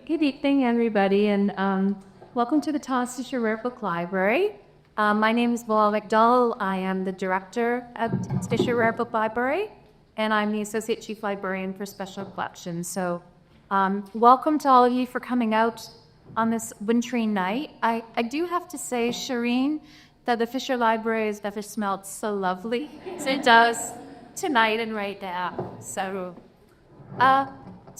Good evening, everybody, and welcome to the Tossisher Rare Book Library. My name is Bilal McDowell. I am the director of Tossisher Rare Book Library, and I'm the associate chief librarian for special collections. So, welcome to all of you for coming out on this wintry night. I do have to say, Shereen, that the Fisher Library has never smelled so lovely as it does tonight and right now. So,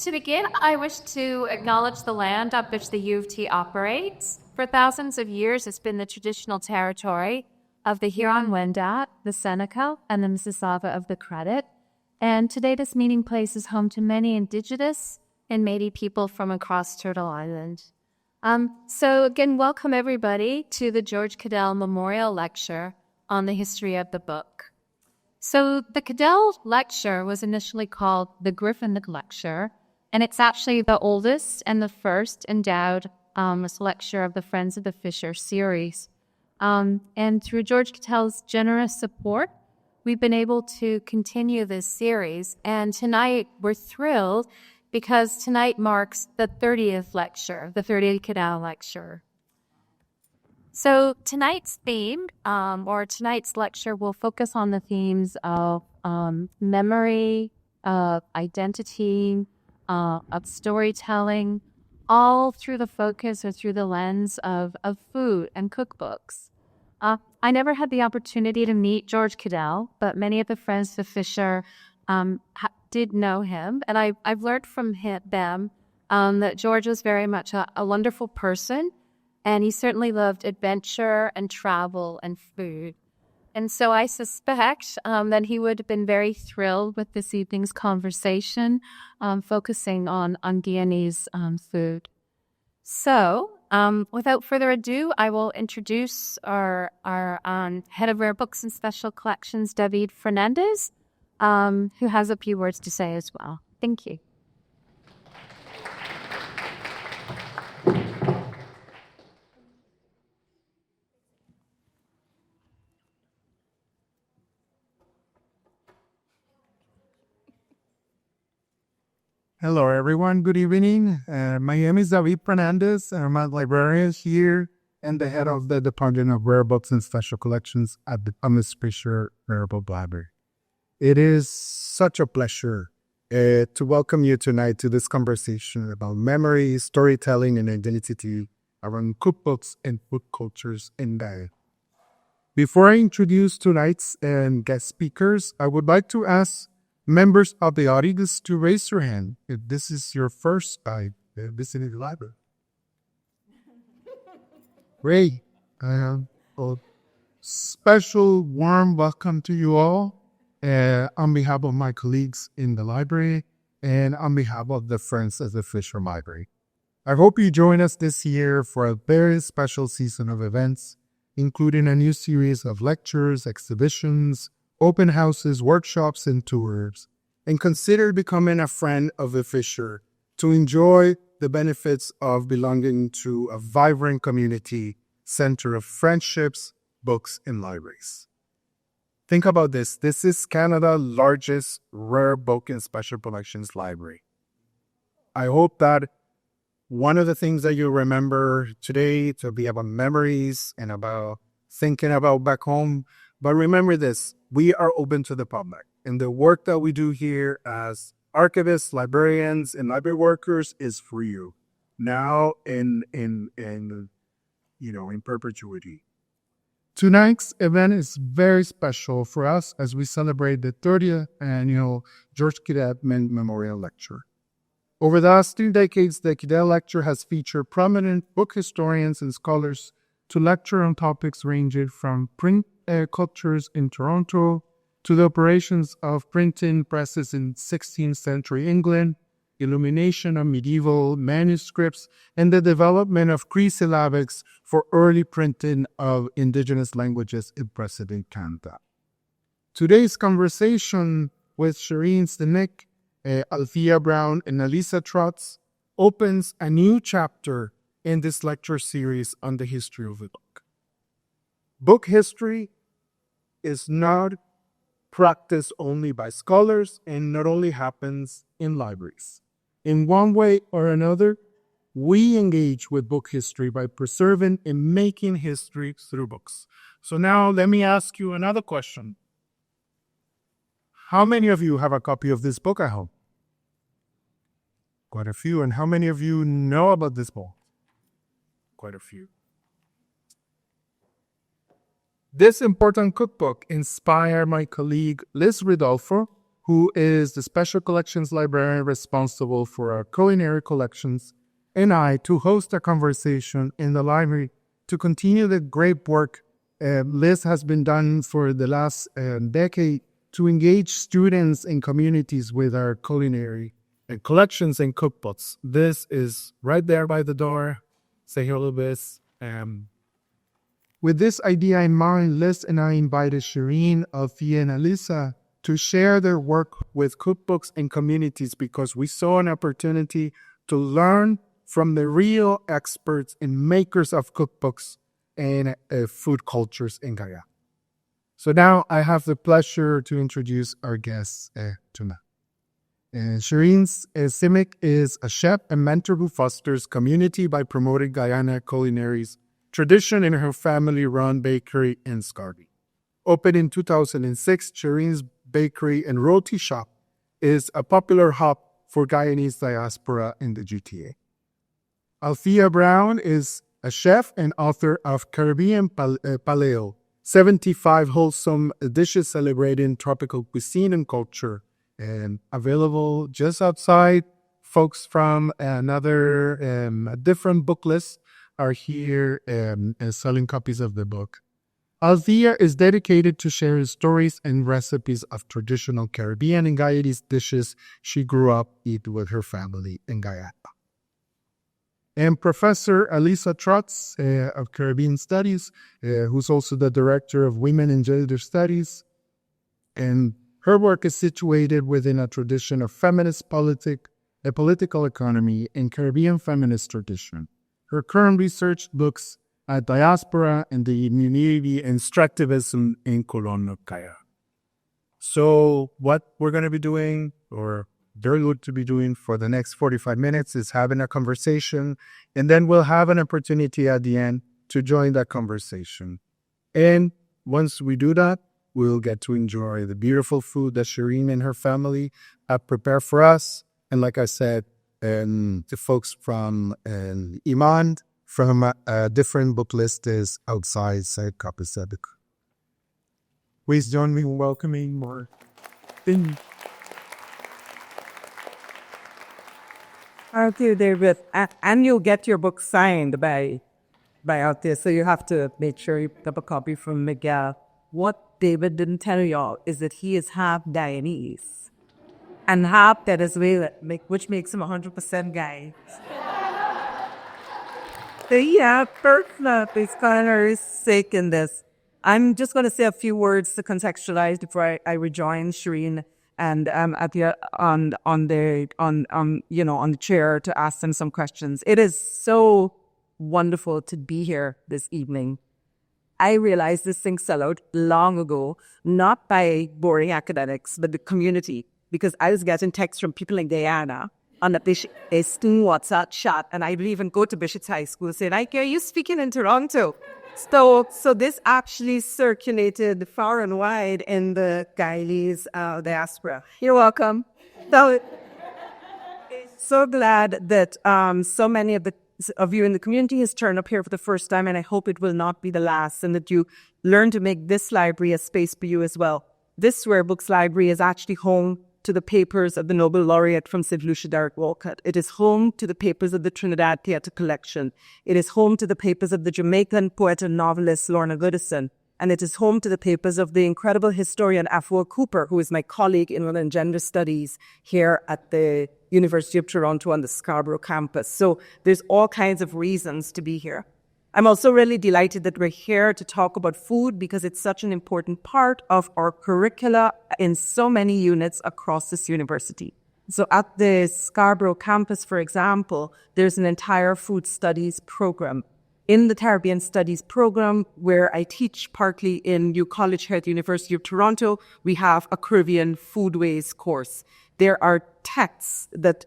to begin, I wish to acknowledge the land on which the U of T operates. For thousands of years, it's been the traditional territory of the Huron-Wendat, the Seneca, and the Mississauga of the Credit. And today, this meeting place is home to many Indigenous and Métis people from across Turtle Island. So again, welcome everybody to the George Kiddell Memorial Lecture on the history of the book. So the Kiddell Lecture was initially called the Griffin Lecture, and it's actually the oldest and the first endowed lecture of the Friends of the Fisher series. And through George Kiddell's generous support, we've been able to continue this series. And tonight we're thrilled because tonight marks the 30th lecture, the 30th Kiddell Lecture. So tonight's theme, or tonight's lecture, will focus on the themes of memory, of identity, of storytelling, all through the focus or through the lens of food and cookbooks. I never had the opportunity to meet George Kiddell, but many of the Friends of the Fisher did know him, and I've learned from them that George was very much a wonderful person, and he certainly loved adventure and travel and food. And so I suspect that he would have been very thrilled with this evening's conversation, focusing on Guyanese food. So, without further ado, I will introduce our head of Rare Books and Special Collections, David Fernandez, who has a few words to say as well. Thank you. Hello, everyone. Good evening. My name is David Fernandez. I'm a librarian here and the head of the Department of Rare Books and Special Collections at the Alissa Trotz Rare Book Library. It is such a pleasure to welcome you tonight to this conversation about memory, storytelling, and identity around cookbooks and food cultures in Guyana. Before I introduce tonight's guest speakers, I would like to ask members of the audience to raise your hand if this is your first time visiting the library. Great. A special warm welcome to you all on behalf of my colleagues in the library and on behalf of the Friends of the Fisher Library. I hope you join us this year for a very special season of events, including a new series of lectures, exhibitions, open houses, workshops, and tours, and consider becoming a friend of the Fisher to enjoy the benefits of belonging to a vibrant community center of friendships, books, and libraries. Think about this. This is Canada's largest rare book and special collections library. I hope that one of the things that you remember today to be about memories and about thinking about back home, but remember this, we are open to the public. And the work that we do here as archivists, librarians, and library workers is for you now and in perpetuity. Tonight's event is very special for us as we celebrate the 30th annual George Kiddell Memorial Lecture. Over the last 2 decades, the Kiddell Lecture has featured prominent book historians and scholars to lecture on topics ranging from print cultures in Toronto to the operations of printing presses in 16th century England, illumination of medieval manuscripts, and the development of Cree syllabics for early printing of Indigenous languages in present Canada. Today's conversation with Shereen, Simic, Althea Brown, and Alissa Trotz opens a new chapter in this lecture series on the history of the book. Book history is not practiced only by scholars and not only happens in libraries. In one way or another, we engage with book history by preserving and making history through books. So now let me ask you another question. How many of you have a copy of this book at home? Quite a few. And how many of you know about this book? Quite a few. This important cookbook inspired my colleague Liz Ridolfo, who is the Special Collections Librarian responsible for our culinary collections, and I to host a conversation in the library to continue the great work Liz has been done for the last decade to engage students and communities with our culinary collections and cookbooks. This is right there by the door. Say hello, Liz. With this idea in mind, Liz and I invited Shereen, Althea, and Alissa to share their work with cookbooks and communities because we saw an opportunity to learn from the real experts and makers of cookbooks and food cultures in Guyana. So now I have the pleasure to introduce our guests tonight. Shereen's Simic is a chef and mentor who fosters community by promoting Guyana culinary's tradition in her family-run bakery in Scarborough. Opened in 2006, Shereen's Bakery and Roti Shop is a popular hub for Guyanese diaspora in the GTA. Althea Brown is a chef and author of Caribbean Paleo, 75 wholesome dishes celebrating tropical cuisine and culture, and available just outside. Folks from a different book list are here selling copies of the book. Althea is dedicated to sharing stories and recipes of traditional Caribbean and Guyanese dishes she grew up eating with her family in Guyana. And Professor Alissa Trotz of Caribbean Studies, who's also the Director of Women and Gender Studies. And her work is situated within a tradition of feminist political economy and Caribbean feminist tradition. Her current research looks at diaspora and the immunity and extractivism in Colonial Guyana. So what we're going to be doing, or they're going to be doing for the next 45 minutes, is having a conversation, and then we'll have an opportunity at the end to join that conversation. And once we do that, we'll get to enjoy the beautiful food that Shereen and her family have prepared for us. And like I said, the folks from Iman, from a different book list is outside Kapisadik. Please join me in welcoming more. Thank you, David. And you'll get your book signed by Althea, so you have to make sure you pick up a copy from Miguel. What David didn't tell y'all is that he is half Guyanese and half Venezuelan, which makes him 100% Guyanese. So yeah, personally, scholar's sake in this. I'm just going to say a few words to contextualize before I rejoin Shereen and Althea on the chair to ask them some questions. It is so wonderful to be here this evening. I realized this thing sell out long ago, not by boring academics, but the community, because I was getting texts from people in Guyana on a WhatsApp chat, and I would even go to Bishop's High School saying, "I hear you speaking in Toronto." So this actually circulated far and wide in the Guyanese diaspora. You're welcome. So glad that so many of you in the community has turned up here for the first time, and I hope it will not be the last, and that you learn to make this library a space for you as well. This Rare Books Library is actually home to the papers of the Nobel laureate from St. Lucia, Derek Walcott. It is home to the papers of the Trinidad Theatre Collection. It is home to the papers of the Jamaican poet and novelist Lorna Goodison. And it is home to the papers of the incredible historian Afua Cooper, who is my colleague in Women and Gender Studies here at the University of Toronto on the Scarborough campus. So there's all kinds of reasons to be here. I'm also really delighted that we're here to talk about food because it's such an important part of our curricula in so many units across this university. So at the Scarborough campus, for example, there's an entire food studies program. In the Caribbean Studies program, where I teach partly in New College here at the University of Toronto, we have a Caribbean foodways course. There are texts that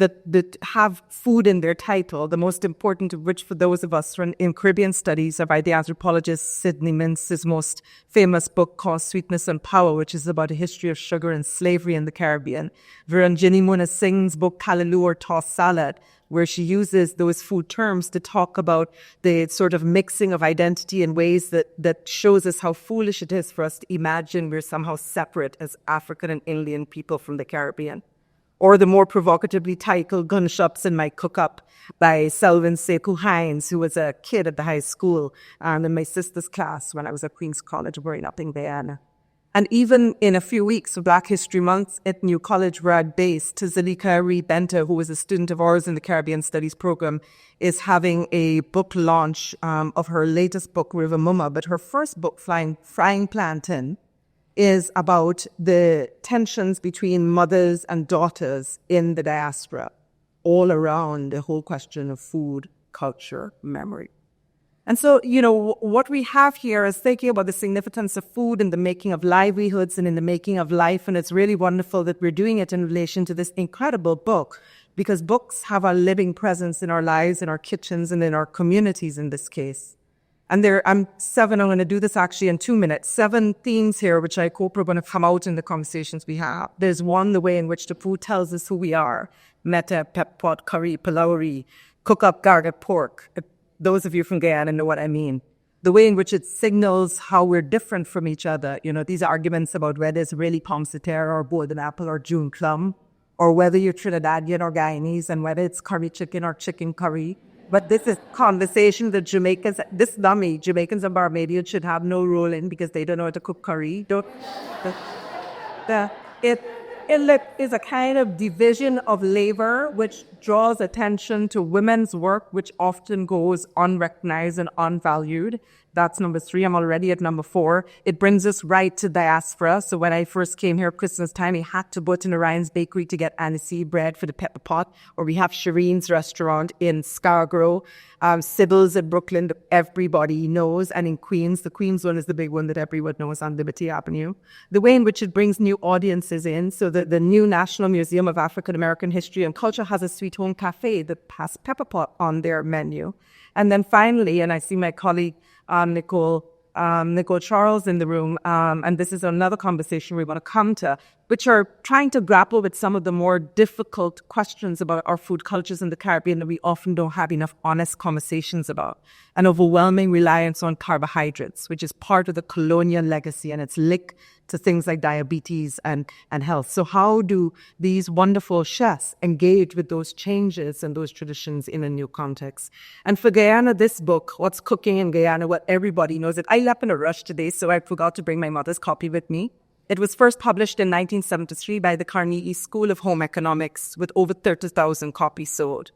that have food in their title, the most important of which for those of us in Caribbean studies are by the anthropologist Sidney Mintz's most famous book called Sweetness and Power, which is about a history of sugar and slavery in the Caribbean. Viranjini Muna Singh's book Kalaloo or Tossed Salad, where she uses those food terms to talk about the sort of mixing of identity in ways that shows us how foolish it is for us to imagine we're somehow separate as African and Indian people from the Caribbean. Or the more provocatively titled Gunshots in My Cook-Up by Selvin Sekou Hines, who was a kid at the high school and in my sister's class when I was at Queen's College growing up in Guyana. And even in a few weeks of Black History Month at New College where I'd based, Tazalika Ari Benta, who was a student of ours in the Caribbean Studies program, is having a book launch of her latest book, River Mumma. But her first book, Frying Plantain, is about the tensions between mothers and daughters in the diaspora, all around the whole question of food, culture, memory. And so, what we have here is thinking about the significance of food in the making of livelihoods and in the making of life. And it's really wonderful that we're doing it in relation to this incredible book, because books have a living presence in our lives, in our kitchens, and in our communities in this case. And I'm going to do this actually in 2 minutes. 7 themes here, which I hope are going to come out in the conversations we have. There's one, the way in which the food tells us who we are. Meta, pep pot, curry, palauri, cook up garlic pork. Those of you from Guyana know what I mean. The way in which it signals how we're different from each other. These arguments about whether it's really pomme de terre or golden apple or June plum, or whether you're Trinidadian or Guyanese, and whether it's curry chicken or chicken curry. But this is conversation that Jamaicans and Barbadians should have no role in because they don't know how to cook curry. It is a kind of division of labor which draws attention to women's work, which often goes unrecognized and unvalued. That's number 3. I'm already at number 4. It brings us right to diaspora. So when I first came here Christmas time, I had to go to Orion's Bakery to get aniseed bread for the pepper pot. Or we have Shereen's restaurant in Scarborough, Sybil's in Brooklyn that everybody knows. And in Queens, the Queens one is the big one that everyone knows on Liberty Avenue. The way in which it brings new audiences in. So the new National Museum of African American History and Culture has a Sweet Home Cafe that has pepper pot on their menu. And then finally, and I see my colleague, Nicole Charles in the room, and this is another conversation we want to come to, which are trying to grapple with some of the more difficult questions about our food cultures in the Caribbean that we often don't have enough honest conversations about. An overwhelming reliance on carbohydrates, which is part of the colonial legacy, and it's linked to things like diabetes and health. So how do these wonderful chefs engage with those changes and those traditions in a new context? And for Guyana, this book, What's Cooking in Guyana, what everybody knows it. I left in a rush today, so I forgot to bring my mother's copy with me. It was first published in 1973 by the Carnegie School of Home Economics with over 30,000 copies sold.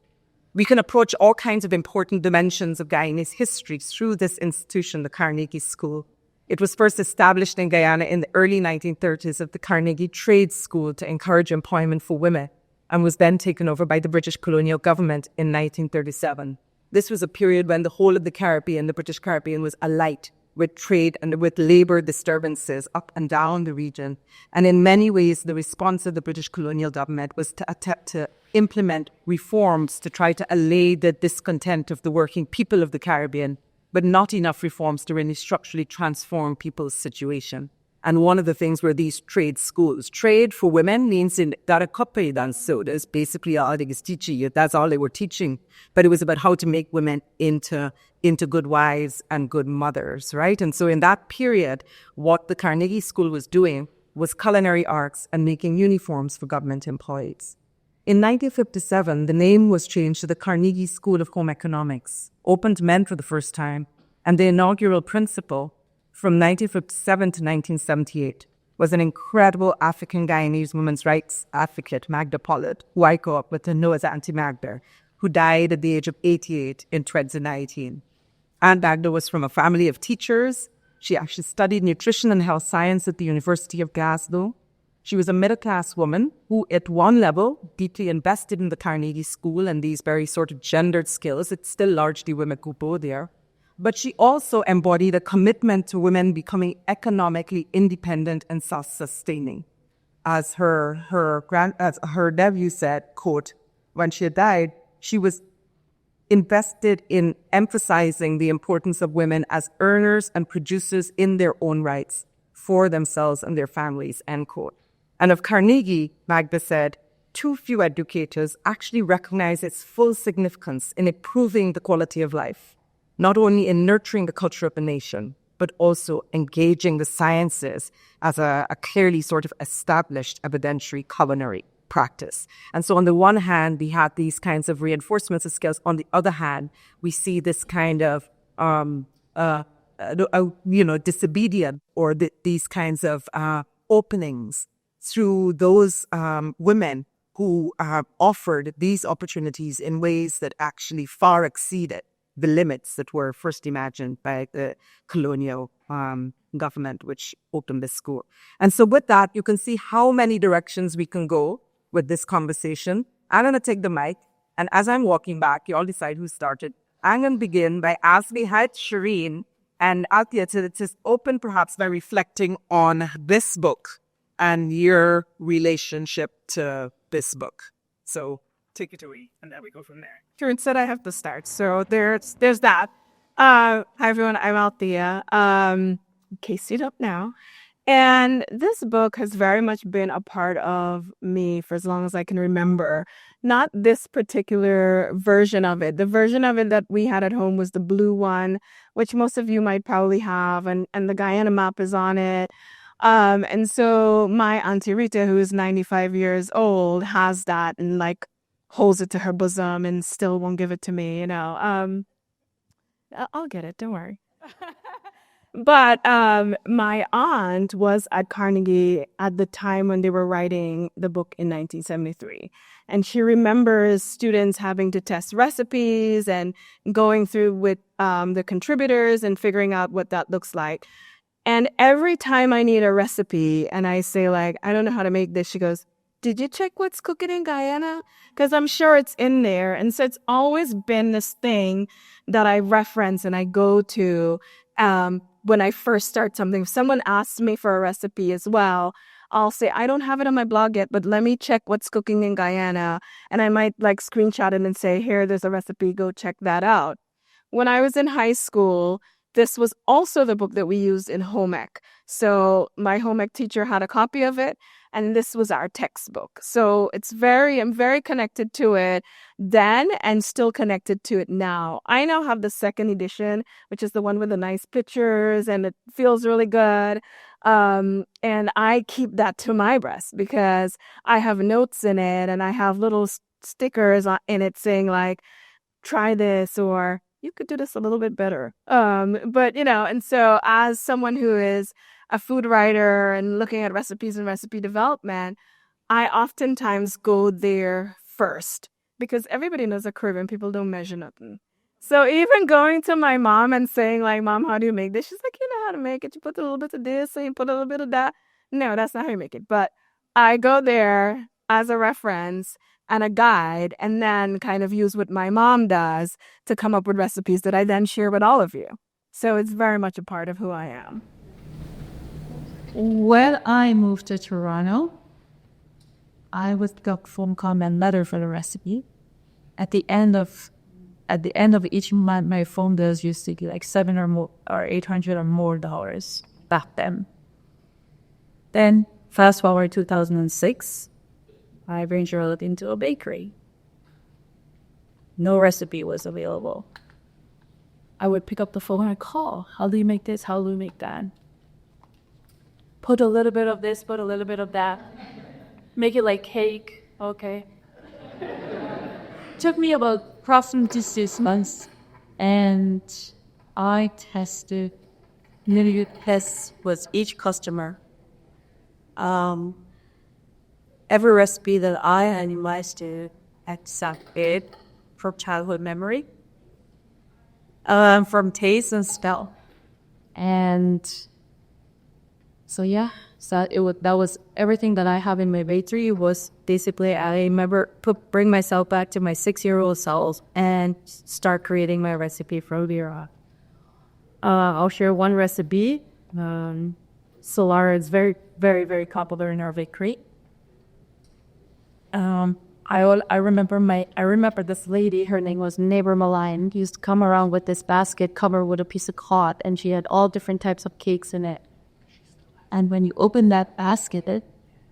We can approach all kinds of important dimensions of Guyanese history through this institution, the Carnegie School. It was first established in Guyana in the early 1930s at the Carnegie Trade School to encourage employment for women, and was then taken over by the British colonial government in 1937. This was a period when the whole of the Caribbean, the British Caribbean, was alight with trade and with labor disturbances up and down the region. And in many ways, the response of the British colonial government was to attempt to implement reforms to try to allay the discontent of the working people of the Caribbean, but not enough reforms to really structurally transform people's situation. And one of the things were these trade schools. Trade for women means in Darakape dan sodas, basically all they was teaching you. That's all they were teaching. But it was about how to make women into good wives and good mothers, right? And so in that period, what the Carnegie School was doing was culinary arts and making uniforms for government employees. In 1957, the name was changed to the Carnegie School of Home Economics, opened to men for the first time, and the inaugural principal from 1957 to 1978 was an incredible African Guyanese women's rights advocate, Magda Pollard, who I grew up with and know as Auntie Magda, who died at the age of 88 in 2019. Aunt Magda was from a family of teachers. She actually studied nutrition and health science at the University of Glasgow. She was a middle-class woman who, at one level, deeply invested in the Carnegie School and these very sort of gendered skills. It's still largely women who go there. But she also embodied a commitment to women becoming economically independent and self-sustaining. As her nephew said, quote, when she had died, she was invested in emphasizing the importance of women as earners and producers in their own rights for themselves and their families, end quote. And of Carnegie, Magda said, too few educators actually recognize its full significance in improving the quality of life, not only in nurturing the culture of the nation, but also engaging the sciences as a clearly sort of established evidentiary culinary practice. And so on the one hand, we have these kinds of reinforcements of skills. On the other hand, we see this kind of, disobedient or these kinds of openings through those women who offered these opportunities in ways that actually far exceeded the limits that were first imagined by the colonial government, which opened this school. And so with that, you can see how many directions we can go with this conversation. I'm going to take the mic, and as I'm walking back, you all decide who started. I'm going to begin by asking Shereen and Althea to just open perhaps by reflecting on this book and your relationship to this book. So take it away, and then we go from there. Shereen said I have to start, so there's that. Hi everyone, I'm Althea. In case you don't know. And this book has very much been a part of me for as long as I can remember. Not this particular version of it. The version of it that we had at home was the blue one, which most of you might probably have, and the Guyana map is on it. And so my Auntie Rita, who is 95 years old, has that and like holds it to her bosom and still won't give it to me, you know. I'll get it, don't worry. But my aunt was at Carnegie at the time when they were writing the book in 1973. And she remembers students having to test recipes and going through with the contributors and figuring out what that looks like. And every time I need a recipe and I say, like, I don't know how to make this, she goes, did you check what's cooking in Guyana? Because I'm sure it's in there. And so it's always been this thing that I reference and I go to when I first start something. If someone asks me for a recipe as well, I'll say, I don't have it on my blog yet, but let me check what's cooking in Guyana. And I might like screenshot it and say, here, there's a recipe, go check that out. When I was in high school, this was also the book that we used in home ec. So my home ec teacher had a copy of it, and this was our textbook. So I'm very connected to it then and still connected to it now. I now have the second edition, which is the one with the nice pictures, and it feels really good. And I keep that to my breast because I have notes in it and I have little stickers in it saying like, try this, or you could do this a little bit better. But, you know, and so as someone who is a food writer and looking at recipes and recipe development, I oftentimes go there first because everybody knows that Caribbean people don't measure nothing. So even going to my mom and saying like, Mom, how do you make this? She's like, you know how to make it. You put a little bit of this and you put a little bit of that. No, that's not how you make it. But I go there as a reference and a guide, and then kind of use what my mom does to come up with recipes that I then share with all of you. So it's very much a part of who I am. When I moved to Toronto, I would got phone call and letter for the recipe. At the end of each month, my phone bills used to be like $700 or more or $800 or more dollars back then. Then fast forward 2006. I ventured into a bakery. No recipe was available. I would pick up the phone and call. How do you make this? How do you make that? Put a little bit of this, put a little bit of that. Make it like cake. Okay. Took me about approximately 6 months. And I tested literally tests with each customer. Every recipe that I analyzed to accept it from childhood memory, from taste and smell. And so yeah, so that was everything that I have in my bakery was basically I remember bring myself back to my 6-year-old self and start creating my recipe from there. I'll share one recipe. Solara is very, very, very popular in our bakery. I remember this lady, her name was Neighbor Malign, used to come around with this basket covered with a piece of cloth, and she had all different types of cakes in it. And when you open that basket,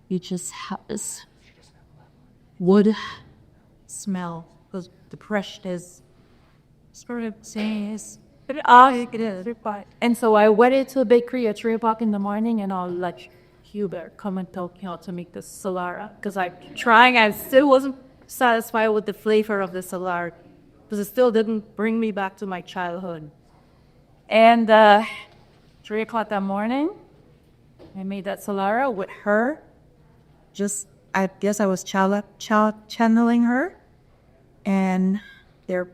you just have this wood smell, because the freshness sort of says, and so I went into a bakery at 3 o'clock in the morning, and I was like, Hubert, come and tell me how to make this Solara. Because I'm trying, I still wasn't satisfied with the flavor of the Solara, because it still didn't bring me back to my childhood. And 3 o'clock that morning, I made that Solara with her. I guess I was channeling her, and there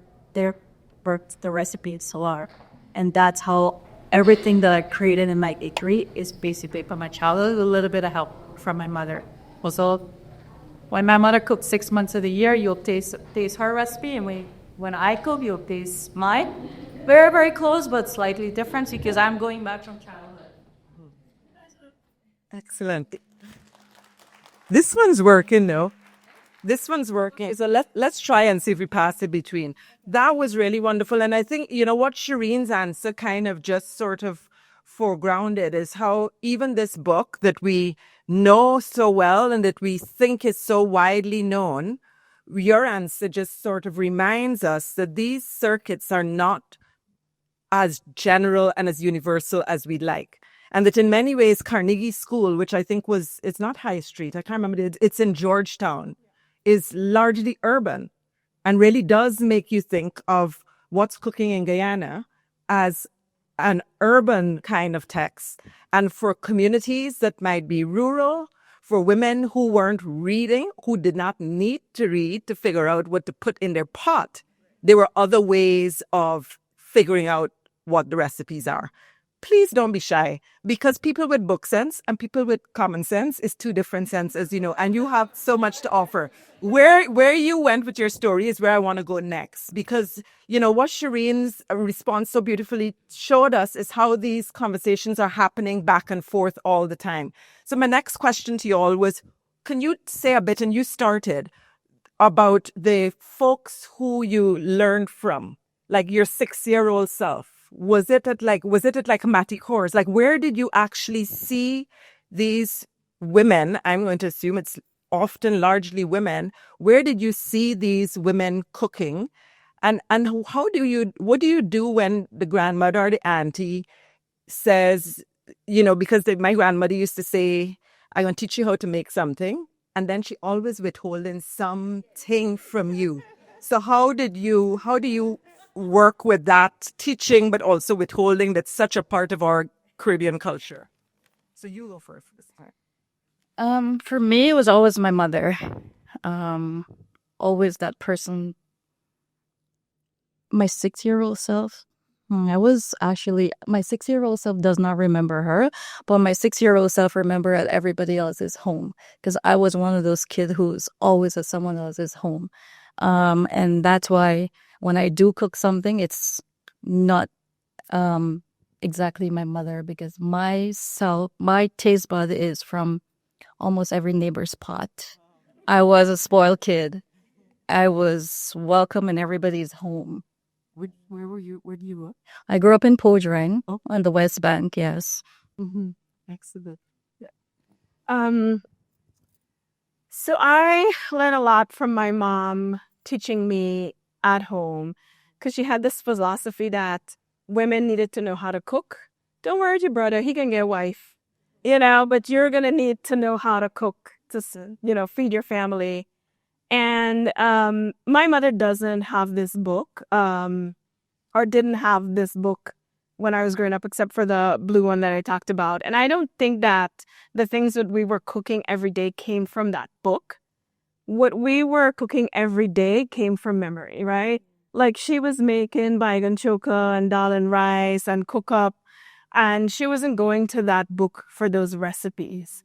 worked the recipe of Solara. And that's how everything that I created in my bakery is basically from my childhood, with a little bit of help from my mother. Also, when my mother cooked 6 months of the year, you'll taste her recipe, and when I cook, you'll taste mine. Very, very close, but slightly different, because I'm going back from childhood. Excellent. This one's working, though. This one's working. So let's try and see if we pass it between. That was really wonderful. And I think, what Shereen's answer kind of just sort of foregrounded is how even this book that we know so well and that we think is so widely known, your answer just sort of reminds us that these circuits are not as general and as universal as we'd like. And that in many ways, Carnegie School, which I think it's not High Street, I can't remember, it's in Georgetown, is largely urban and really does make you think of What's Cooking in Guyana as an urban kind of text. And for communities that might be rural, for women who weren't reading, who did not need to read to figure out what to put in their pot, there were other ways of figuring out what the recipes are. Please don't be shy, because people with book sense and people with common sense is two different senses, and you have so much to offer. Where you went with your story is where I want to go next, because, what Shereen's response so beautifully showed us is how these conversations are happening back and forth all the time. So my next question to you all was, can you say a bit, and you started, about the folks who you learned from, like your 6-year-old self? Was it at like Matty course? Like, where did you actually see these women? I'm going to assume it's often largely women. Where did you see these women cooking? And what do you do when the grandmother or the auntie says, because my grandmother used to say, I'm going to teach you how to make something. And then she always withholding something from you. So how do you work with that teaching, but also withholding that's such a part of our Caribbean culture? So you go first this time. For me, it was always my mother. Always that person. My 6-year-old self. My 6-year-old self does not remember her, but my 6-year-old self remember at everybody else's home, because I was one of those kids who's always at someone else's home. And that's why when I do cook something, it's not exactly my mother, because my taste bud is from almost every neighbor's pot. I was a spoiled kid. I was welcome in everybody's home. Where were you? Where did you work? I grew up in Podrine, on the West Bank, yes. Mm-hmm. Excellent. So I learned a lot from my mom teaching me at home, because she had this philosophy that women needed to know how to cook. Don't worry, your brother, he can get a wife, but you're going to need to know how to cook to, feed your family. And my mother doesn't have this book, or didn't have this book when I was growing up, except for the blue one that I talked about. And I don't think that the things that we were cooking every day came from that book. What we were cooking every day came from memory, right? Like, she was making baigan choka and dal and rice and cook up, and she wasn't going to that book for those recipes.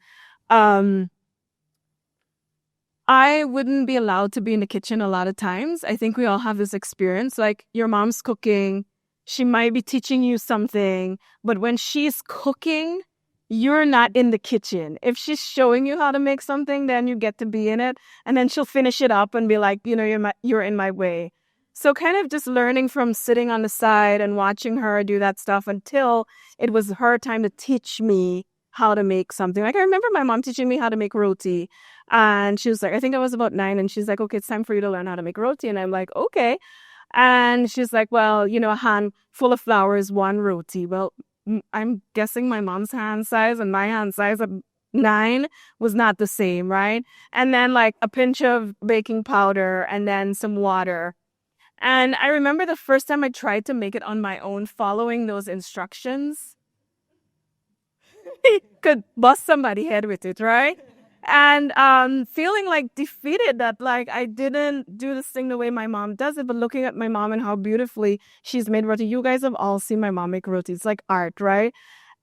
I wouldn't be allowed to be in the kitchen a lot of times. I think we all have this experience. Like, your mom's cooking, she might be teaching you something, but when she's cooking, you're not in the kitchen. If she's showing you how to make something, then you get to be in it. And then she'll finish it up and be like, you're in my way. So kind of just learning from sitting on the side and watching her do that stuff until it was her time to teach me how to make something. Like I remember my mom teaching me how to make roti. And she was like, I think I was about 9. And she's like, okay, it's time for you to learn how to make roti. And I'm like, okay. And she's like, well, a hand full of flour is 1 roti. Well, I'm guessing my mom's hand size and my hand size of 9 was not the same, right? And then like a pinch of baking powder and then some water. And I remember the first time I tried to make it on my own, following those instructions, could bust somebody's head with it, right? And feeling like defeated that like I didn't do this thing the way my mom does it, but looking at my mom and how beautifully she's made roti. You guys have all seen my mom make roti. It's like art, right?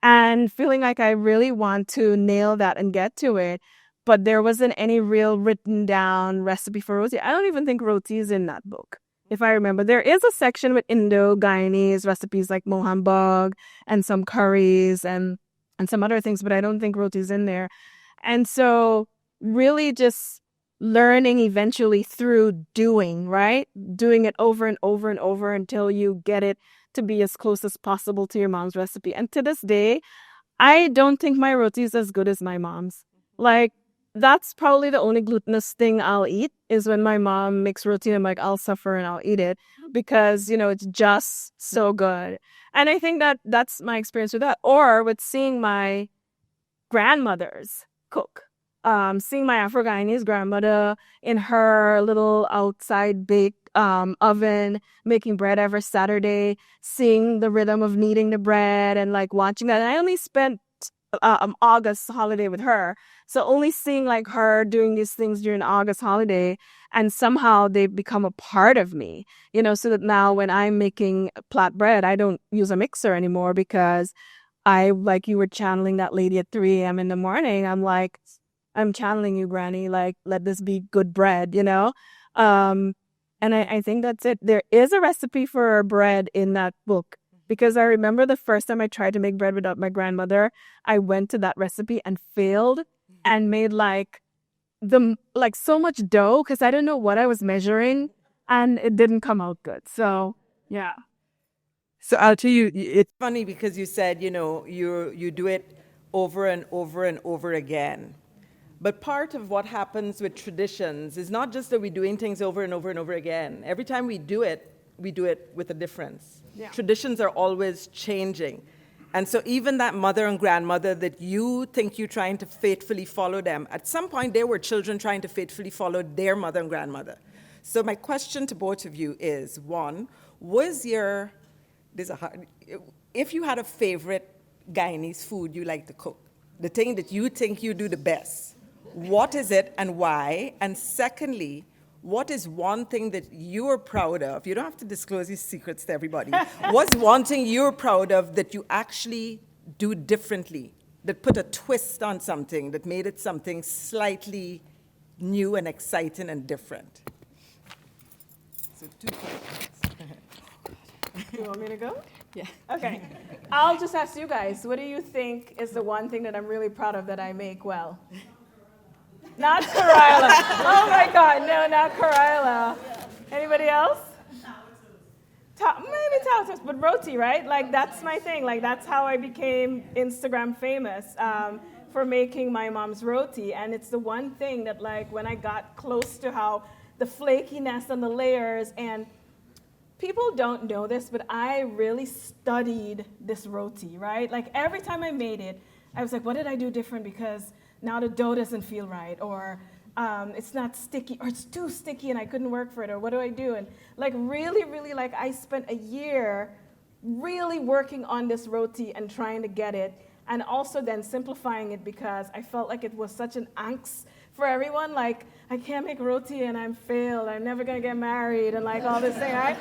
And feeling like I really want to nail that and get to it, but there wasn't any real written down recipe for roti. I don't even think roti is in that book. If I remember, there is a section with Indo-Guyanese recipes like mohambog and some curries and some other things, but I don't think roti is in there. And so really just learning eventually through doing, right? Doing it over and over and over until you get it to be as close as possible to your mom's recipe. And to this day, I don't think my roti is as good as my mom's. Like, that's probably the only glutinous thing I'll eat is when my mom makes roti. I'm like, I'll suffer and I'll eat it because, it's just so good. And I think that's my experience with that. Or with seeing my grandmothers cook. Seeing my Afro-Guyanese grandmother in her little outside baked oven, making bread every Saturday, seeing the rhythm of kneading the bread and like watching that. And I only spent August holiday with her. So only seeing like her doing these things during August holiday, and somehow they've become a part of me, so that now when I'm making flat bread, I don't use a mixer anymore because like you were channeling that lady at 3 a.m. in the morning. I'm like, I'm channeling you, Granny, like, let this be good bread, And I think that's it. There is a recipe for bread in that book because I remember the first time I tried to make bread without my grandmother, I went to that recipe and failed and made like so much dough because I didn't know what I was measuring and it didn't come out good. So, yeah. So Althea, it's funny because you said, you do it over and over and over again. But part of what happens with traditions is not just that we're doing things over and over and over again. Every time we do it with a difference. Yeah. Traditions are always changing. And so even that mother and grandmother that you think you're trying to faithfully follow them, at some point they were children trying to faithfully follow their mother and grandmother. So my question to both of you is, one, if you had a favorite Guyanese food you like to cook, the thing that you think you do the best, what is it and why? And secondly, what is one thing that you're proud of? You don't have to disclose your secrets to everybody. What's one thing you're proud of that you actually do differently, that put a twist on something, that made it something slightly new and exciting and different? So 2 questions. You want me to go? Yeah. Okay. I'll just ask you guys, what do you think is the one thing that I'm really proud of that I make well? Not Karila. Oh my God, no, not Karila. Anybody else? Maybe tacos, but roti, right? Like that's my thing. Like that's how I became Instagram famous for making my mom's roti. And it's the one thing that like when I got close to how the flakiness and the layers, and people don't know this, but I really studied this roti, right? Like every time I made it, I was like, what did I do different? Because now the dough doesn't feel right, or it's not sticky, or it's too sticky and I couldn't work for it, or what do I do? And like really, really, like I spent a year really working on this roti and trying to get it, and also then simplifying it because I felt like it was such an angst for everyone. Like, I can't make roti and I'm failed, I'm never gonna get married, and like all this thing, right?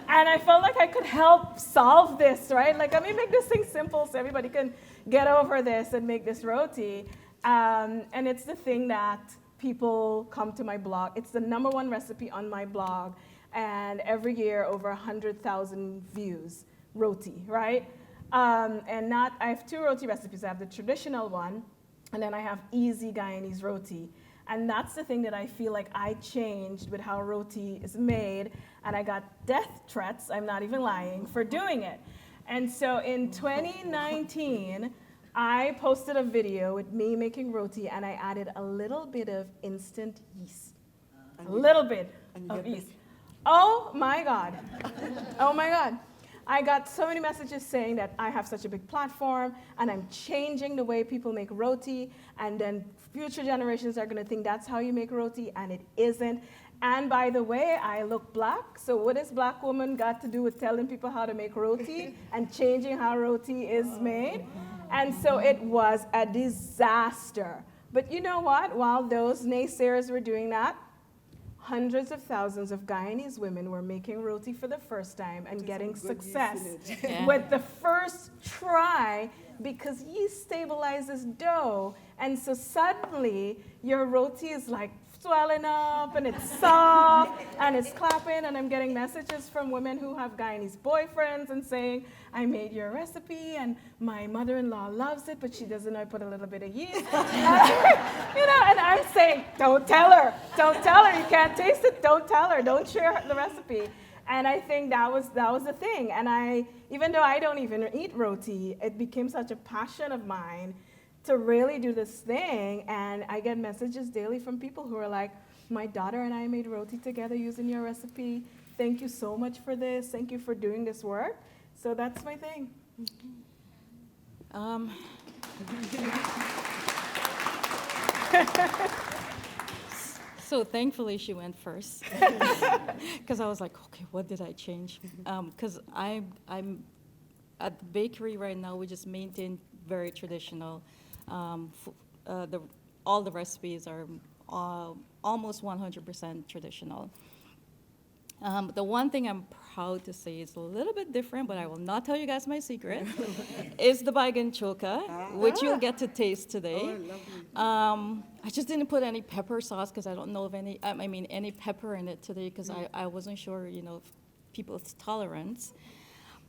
And I felt like I could help solve this, right? Like, let me make this thing simple so everybody can get over this and make this roti. And it's the thing that people come to my blog. It's the #1 recipe on my blog. And every year, over 100,000 views, roti, right? And I have two roti recipes. I have the traditional one, and then I have easy Guyanese roti. And that's the thing that I feel like I changed with how roti is made. And I got death threats, I'm not even lying, for doing it. And so in 2019, I posted a video with me making roti, and I added a little bit of instant yeast. A little bit of yeast. Oh my God. Oh my God. I got so many messages saying that I have such a big platform and I'm changing the way people make roti, and then future generations are going to think that's how you make roti, and it isn't. And by the way, I look black, so what has black woman got to do with telling people how to make roti and changing how roti is made? And so it was a disaster. But you know what? While those naysayers were doing that, hundreds of thousands of Guyanese women were making roti for the first time and getting success with the first try, because yeast stabilizes dough. And so suddenly your roti is like swelling up and it's soft and it's clapping, and I'm getting messages from women who have Guyanese boyfriends and saying, I made your recipe and my mother-in-law loves it, but she doesn't know I put a little bit of yeast. And I'm saying, don't tell her, you can't taste it, don't tell her, don't share the recipe. And I think that was the thing. And even though I don't even eat roti, it became such a passion of mine to really do this thing. And I get messages daily from people who are like, my daughter and I made roti together using your recipe. Thank you so much for this. Thank you for doing this work. So that's my thing. So thankfully she went first, because I was like, okay, what did I change? Because I'm at the bakery right now. We just maintain very traditional. All the recipes are almost 100% traditional. The one thing I'm proud to say is a little bit different, but I will not tell you guys my secret, is the baigan choka, which you'll get to taste today. I just didn't put any pepper sauce because I don't know of any pepper in it today, because I wasn't sure, of people's tolerance.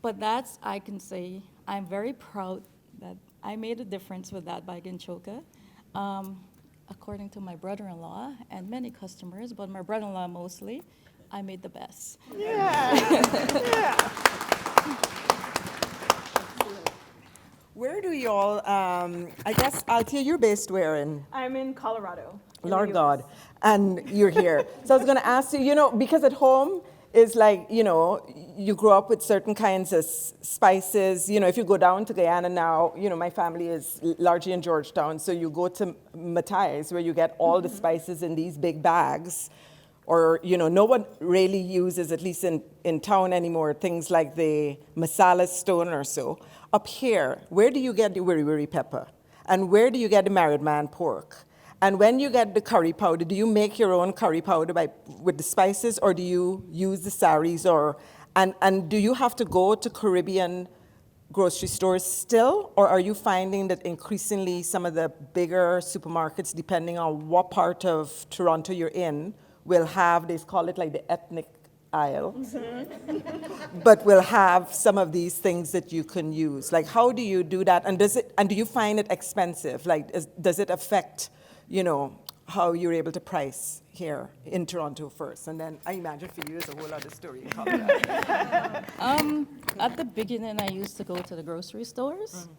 But I can say, I'm very proud that I made a difference with that baigan choka. According to my brother-in-law and many customers, but my brother-in-law mostly, I made the best. Where do y'all, I guess, Althea, you're based where in? I'm in Colorado. Lord God. And you're here. So I was going to ask you, because at home is like, you grow up with certain kinds of spices. If you go down to Guyana now, my family is largely in Georgetown, so you go to Matthias, where you get all the spices in these big bags. Or, no one really uses, at least in town anymore, things like the masala stone or so. Up here, where do you get the wiri wiri pepper? And where do you get the married man pork? And when you get the curry powder, do you make your own curry powder with the spices, or do you use the saris? And do you have to go to Caribbean grocery stores still, or are you finding that increasingly some of the bigger supermarkets, depending on what part of Toronto you're in, will have, they call it like the ethnic aisle, but will have some of these things that you can use? Like, how do you do that? And do you find it expensive? Like, does it affect, how you're able to price here in Toronto first? And then I imagine for you it's a whole other story in Colorado. At the beginning, I used to go to the grocery stores.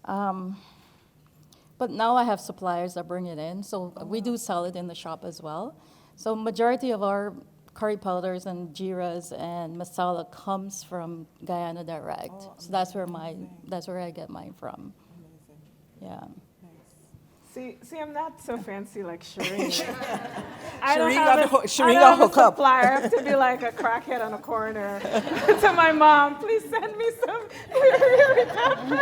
But now I have suppliers that bring it in. So we do sell it in the shop as well. So majority of our curry powders and jiras and masala comes from Guyana direct. So that's where I get mine from. Yeah. See, I'm not so fancy like Shereen. Shereen got hooked up. Supplier. I have to be like a crackhead on a corner to my mom. Please send me some wiri pepper.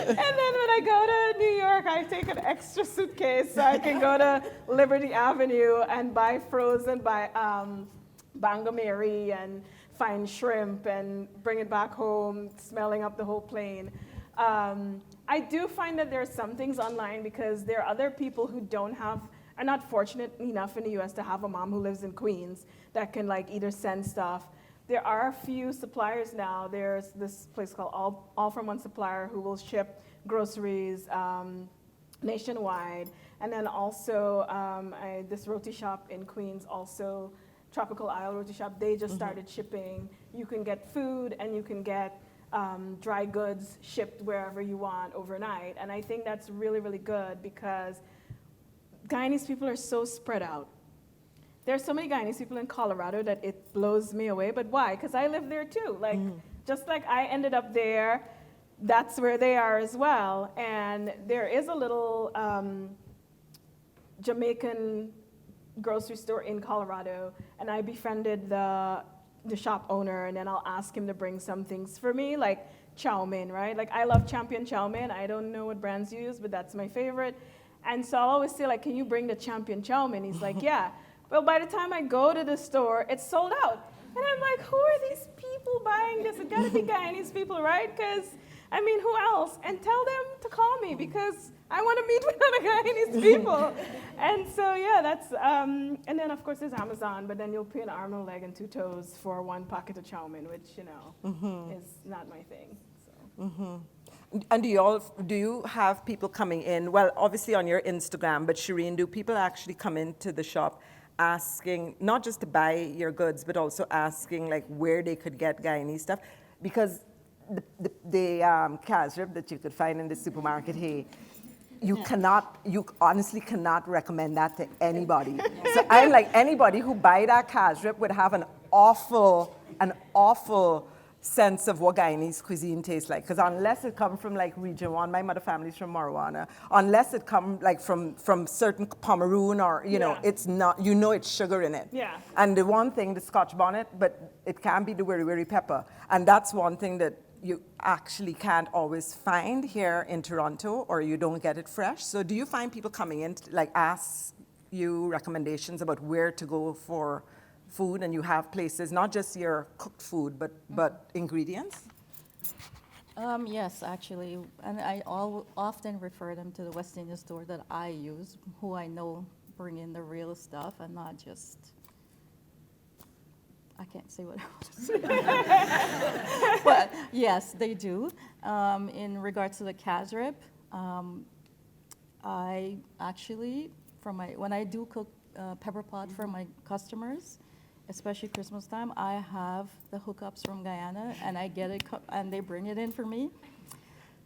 And then when I go to New York, I take an extra suitcase so I can go to Liberty Avenue and buy frozen bangameri and find shrimp and bring it back home, smelling up the whole plane. I do find that there are some things online, because there are other people who are not fortunate enough in the US to have a mom who lives in Queens that can either send stuff. there are a few suppliers now. There's this place called All From One Supplier who will ship groceries nationwide. And then also this roti shop in Queens, also Tropical Isle Roti Shop, they just started shipping. You can get food and you can get dry goods shipped wherever you want overnight. And I think that's really, really good because Guyanese people are so spread out. There's so many Guyanese people in Colorado that it blows me away. But why? Because I live there too. Like, just like I ended up there, that's where they are as well. And there is a little Jamaican grocery store in Colorado, and I befriended the shop owner, and then I'll ask him to bring some things for me, like chow mein, right? Like, I love Champion chow mein. I don't know what brands you use, but that's my favorite. And so I'll always say, like, can you bring the Champion chow mein? He's like, yeah. Well, by the time I go to the store, it's sold out. And I'm like, who are these people buying this? It gotta be Guyanese people, right? Because, I mean, who else? And tell them to call me because I want to meet with other Guyanese people. And so, yeah, that's, and then of course there's Amazon, but then you'll pay an arm, a leg, and 2 toes for 1 packet of chow mein, which, you know, is not my thing. So. And do you have people coming in? Well, obviously on your Instagram, but Shereen, do people actually come into the shop asking, not just to buy your goods, but also asking like where they could get Guyanese stuff? Because the casrib that you could find in the supermarket here, you honestly cannot recommend that to anybody. So I'm like, anybody who buy that casrib would have an awful sense of what Guyanese cuisine tastes like. Because unless it come from like region 1, my mother family's from Marijuana, unless it come like from certain Pomeroon or, you know, it's not, you know it's sugar in it. Yeah. And the one thing, the Scotch bonnet, but it can be the wiri pepper. And that's one thing that you actually can't always find here in Toronto, or you don't get it fresh. So do you find people coming in to like ask you recommendations about where to go for food, and you have places, not just your cooked food, but ingredients? Yes, actually, and I often refer them to the West Indian store that I use, who I know bring in the real stuff and not just, I can't say what else. But yes, they do. In regards to the casrib, I actually, when I do cook pepper pot for my customers, especially Christmas time, I have the hookups from Guyana, and I get it, and they bring it in for me.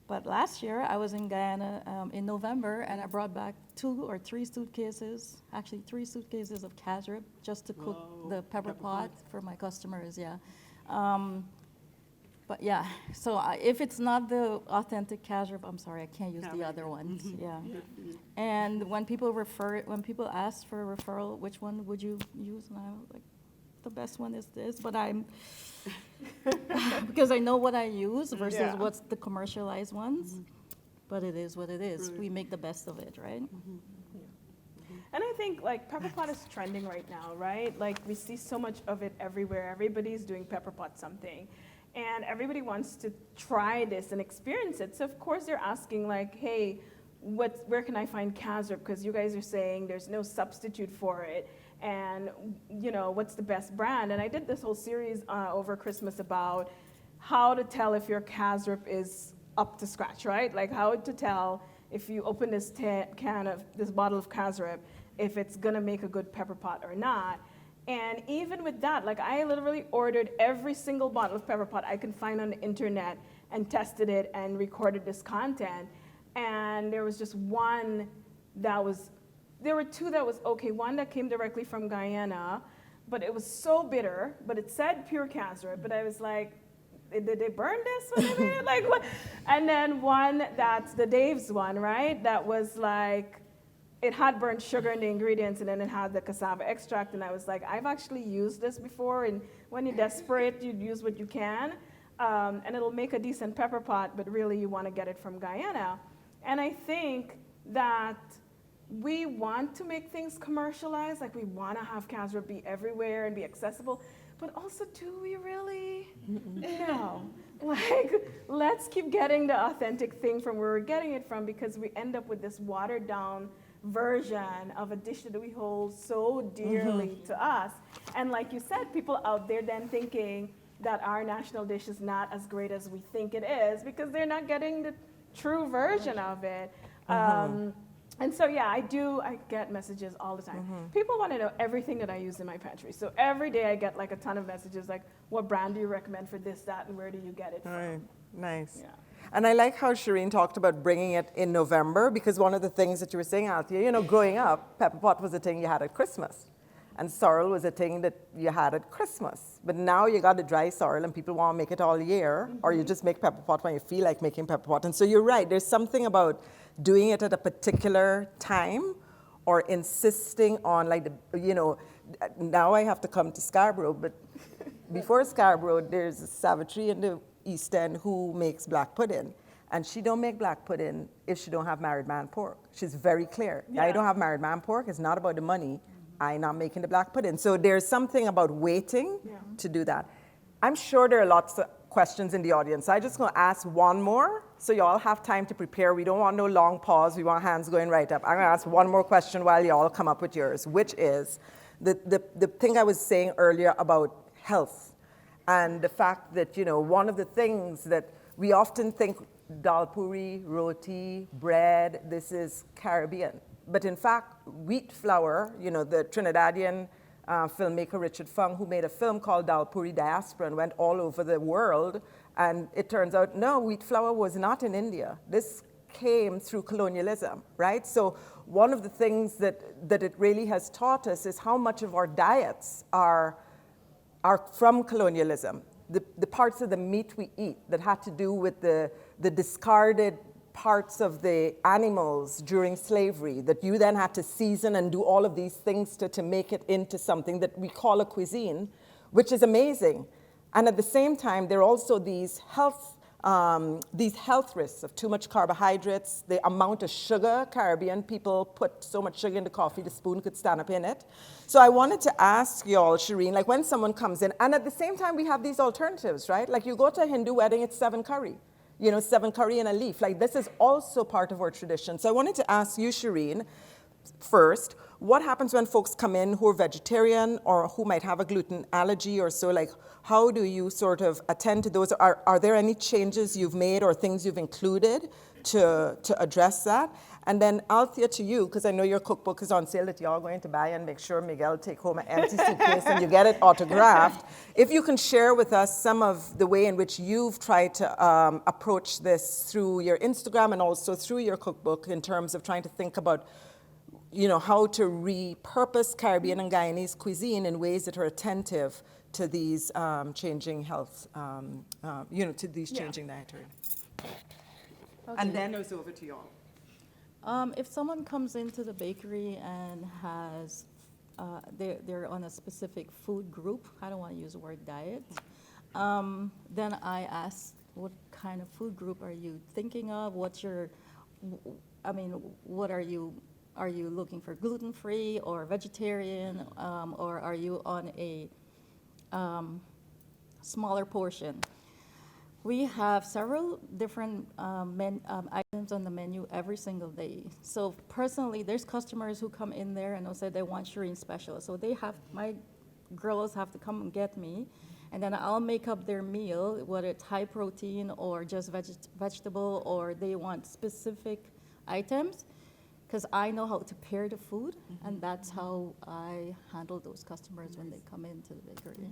But last year, I was in Guyana in November, and I brought back 2 or 3 suitcases, actually 3 suitcases of casrib, just to cook the pepper pot for my customers, yeah. But yeah, so if it's not the authentic casrib, I'm sorry, I can't use the other ones, yeah. And when people ask for a referral, which one would you use? And I'm like, the best one is this, but I'm, because I know what I use versus what's the commercialized ones, but it is what it is. We make the best of it, right? And I think like pepper pot is trending right now, right? Like we see so much of it everywhere. Everybody's doing pepper pot something. And everybody wants to try this and experience it. So of course they're asking like, hey, where can I find casrib? Because you guys are saying there's no substitute for it. And you know, what's the best brand? And I did this whole series over Christmas about how to tell if your casrib is up to scratch, right? Like how to tell if you open this this bottle of casrib, if it's gonna make a good pepper pot or not. And even with that, like I literally ordered every single bottle of pepper pot I can find on the internet and tested it and recorded this content. And there was just one that was, there were 2 that was okay. One that came directly from Guyana, but it was so bitter, but it said pure casrib, but I was like, did they burn this when they made it? Like what? And then one that's the Dave's one, right? That was like, it had burnt sugar in the ingredients, and then it had the cassava extract, and I was like, I've actually used this before, and when you're desperate, you use what you can, and it'll make a decent pepper pot, but really you want to get it from Guyana. And I think that we want to make things commercialized, like we want to have casrib be everywhere and be accessible, but also do we really? No. Like, let's keep getting the authentic thing from where we're getting it from, because we end up with this watered down version of a dish that we hold so dearly to us. And like you said, people out there then thinking that our national dish is not as great as we think it is because they're not getting the true version of it. And so, yeah, I get messages all the time. People want to know everything that I use in my pantry. So every day I get like a ton of messages like, what brand do you recommend for this, that, and where do you get it from? Right. Nice. Yeah. And I like how Shereen talked about bringing it in November, because one of the things that you were saying, Althea, you know, growing up, pepper pot was a thing you had at Christmas. And sorrel was a thing that you had at Christmas. But now you got the dry sorrel and people want to make it all year, or you just make pepper pot when you feel like making pepper pot. And so you're right, there's something about doing it at a particular time or insisting on, like, you know, now I have to come to Scarborough, but before Scarborough, there's a Savitri in the East End who makes black pudding. And she don't make black pudding if she don't have married man pork. She's very clear. Yeah. I don't have married man pork. It's not about the money. I'm not making the black pudding. So there's something about waiting to do that. I'm sure there are lots of questions in the audience. I'm just going to ask one more, so you all have time to prepare. We don't want no long pause. We want hands going right up. I'm going to ask one more question while you all come up with yours, which is the thing I was saying earlier about health and the fact that, you know, one of the things that we often think dal puri, roti, bread, this is Caribbean. But in fact, wheat flour, you know, the Trinidadian filmmaker Richard Fung, who made a film called Dal Puri Diaspora and went all over the world, and it turns out, no, wheat flour was not in India. This came through colonialism, right? So one of the things that it really has taught us is how much of our diets are from colonialism. The parts of the meat we eat that had to do with the discarded parts of the animals during slavery that you then had to season and do all of these things to make it into something that we call a cuisine, which is amazing. And at the same time, there are also these health risks of too much carbohydrates, the amount of sugar. Caribbean people put so much sugar in the coffee, the spoon could stand up in it. So I wanted to ask y'all, Shereen, like when someone comes in, and at the same time we have these alternatives, right? Like you go to a Hindu wedding, it's 7 curry. You know, 7 curry in a leaf. Like this is also part of our tradition. So I wanted to ask you, Shereen, first, what happens when folks come in who are vegetarian or who might have a gluten allergy or so? Like, how do you sort of attend to those? Are there any changes you've made or things you've included to address that? And then Althea, to you, because I know your cookbook is on sale that you're all going to buy, and make sure Miguel take home an empty suitcase and you get it autographed. If you can share with us some of the way in which you've tried to approach this through your Instagram and also through your cookbook in terms of trying to think about, you know, how to repurpose Caribbean and Guyanese cuisine in ways that are attentive to these changing health, you know, to these changing dietary. Okay. And then it's over to y'all. If someone comes into the bakery and has, they're on a specific food group, I don't want to use the word diet, then I ask, what kind of food group are you thinking of? What's your, I mean, what are you looking for, gluten-free or vegetarian, or are you on a smaller portion? We have several different items on the menu every single day. So personally, there's customers who come in there and they'll say they want Shereen special. So my girls have to come and get me, and then I'll make up their meal, whether it's high protein or just vegetable, or they want specific items, because I know how to pair the food, and that's how I handle those customers when they come into the bakery.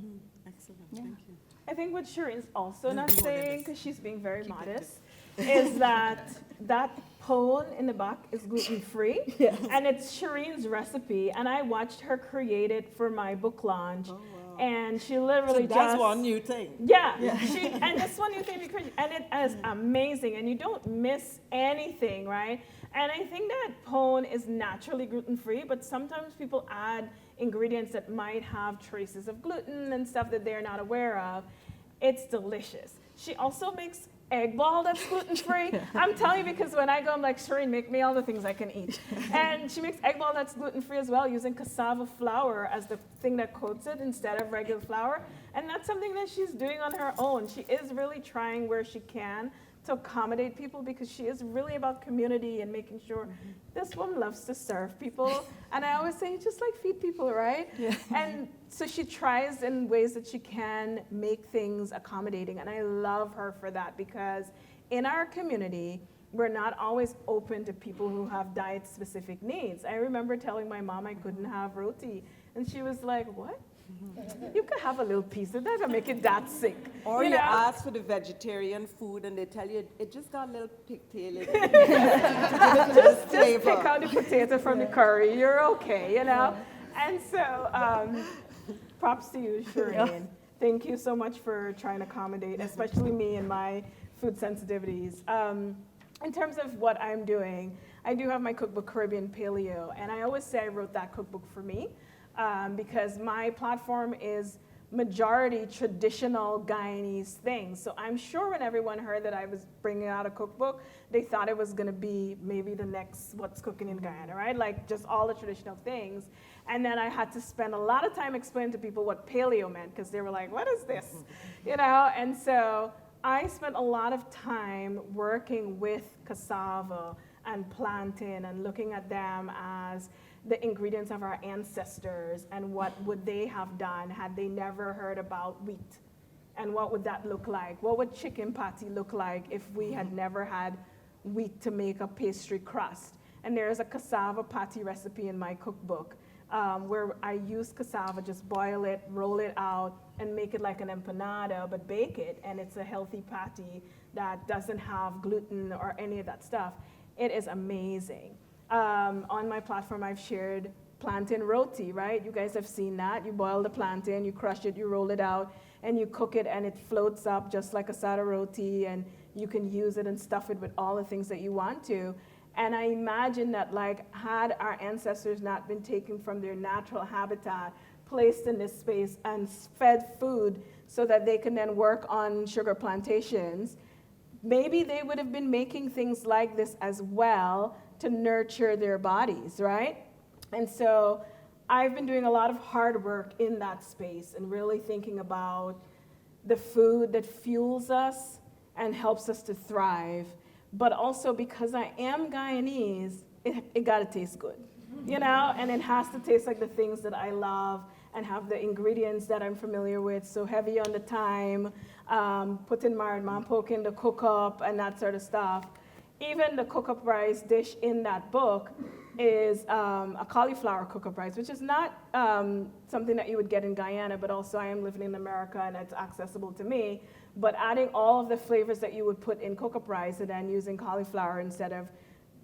Excellent, Yeah. thank you. I think what Shereen's also not saying, because she's being very modest, is that pone in the back is gluten-free, and it's Shereen's recipe, and I watched her create it for my book launch, and she literally So that's one new thing. And this one new thing, and it is amazing, and you don't miss anything, right? And I think that pone is naturally gluten-free, but sometimes people add ingredients that might have traces of gluten and stuff that they're not aware of. It's delicious. She also makes egg ball that's gluten-free. I'm telling you, because when I go, I'm like, Shereen, make me all the things I can eat. And she makes egg ball that's gluten-free as well, using cassava flour as the thing that coats it instead of regular flour. And that's something that she's doing on her own. She is really trying where she can to accommodate people because she is really about community and making sure this woman loves to serve people. And I always say, just like feed people, right? Yeah. And so she tries in ways that she can make things accommodating. And I love her for that because in our community, we're not always open to people who have diet-specific needs. I remember telling my mom I couldn't have roti, and she was like, what? You could have a little piece of that and make it that sick. Or you know? ask for the vegetarian food and they tell you it just got a little pigtail in it. Just pick out the potato from the curry, you're okay, you know? And so, props to you, Shereen. Thank you so much for trying to accommodate, especially me and my food sensitivities. In terms of what I'm doing, I do have my cookbook, Caribbean Paleo, and I always say I wrote that cookbook for me because my platform is majority traditional Guyanese things. So I'm sure when everyone heard that I was bringing out a cookbook, they thought it was going to be maybe the next What's Cooking in Guyana, right? Like just all the traditional things. And then I had to spend a lot of time explaining to people what paleo meant because they were like, what is this? You know, and so I spent a lot of time working with cassava and plantain and looking at them as the ingredients of our ancestors and what would they have done had they never heard about wheat, and what would that look like? What would chicken patty look like if we had never had wheat to make a pastry crust? And there's a cassava patty recipe in my cookbook where I use cassava, just boil it, roll it out, and make it like an empanada, but bake it, and it's a healthy patty that doesn't have gluten or any of that stuff. It is amazing. On my platform, I've shared plantain roti, right? You guys have seen that. You boil the plantain, you crush it, you roll it out, and you cook it, and it floats up just like a sada roti, and you can use it and stuff it with all the things that you want to. And I imagine that, like, had our ancestors not been taken from their natural habitat, placed in this space, and fed food so that they can then work on sugar plantations, maybe they would have been making things like this as well to nurture their bodies, right? And so I've been doing a lot of hard work in that space and really thinking about the food that fuels us and helps us to thrive. But also because I am Guyanese, it gotta taste good, you know? And it has to taste like the things that I love and have the ingredients that I'm familiar with, so heavy on the thyme, putting mampok in the cook-up and that sort of stuff. Even the cook-up rice dish in that book is a cauliflower cook-up rice, which is not something that you would get in Guyana, but also I am living in America and it's accessible to me. But adding all of the flavors that you would put in cook-up rice and then using cauliflower instead of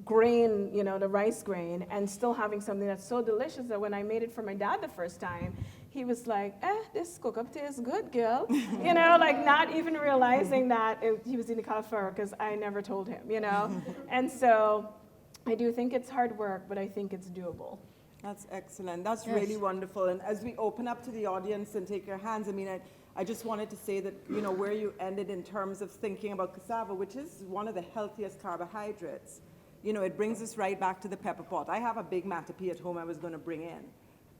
grain, you know, the rice grain, and still having something that's so delicious that when I made it for my dad the first time, he was like, this cook-up tastes good, girl. You know, like not even realizing that he was eating cauliflower because I never told him, you know? And so I do think it's hard work, but I think it's doable. That's excellent. That's really wonderful. And as we open up to the audience and take your hands, I mean, I just wanted to say that, you know, where you ended in terms of thinking about cassava, which is one of the healthiest carbohydrates, you know, it brings us right back to the pepper pot. I have a big matapi at home I was going to bring in,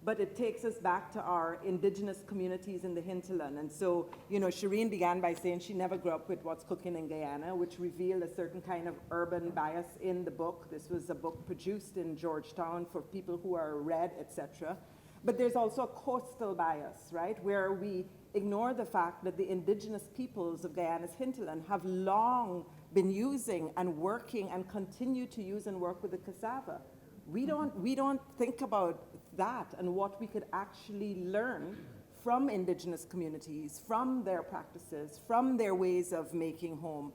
but it takes us back to our indigenous communities in the hinterland. And so, you know, Shereen began by saying she never grew up with What's Cooking in Guyana, which revealed a certain kind of urban bias in the book. This was a book produced in Georgetown for people who are red, etc. But there's also a coastal bias, right, where we ignore the fact that the indigenous peoples of Guyana's hinterland have long been using and working and continue to use and work with the cassava. We don't think about that and what we could actually learn from indigenous communities, from their practices, from their ways of making home,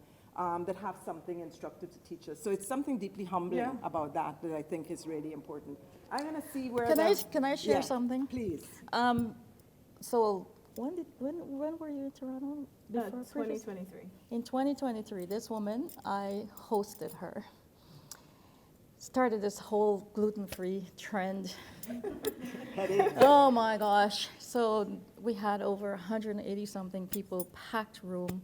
that have something instructive to teach us. So it's something deeply humbling about that I think is really important. I'm going to see where Can I share something? Please. So when were you in Toronto? 2023. In 2023, this woman, I hosted her. Started this whole gluten-free trend. Oh my gosh. So we had over 180 something people, packed room.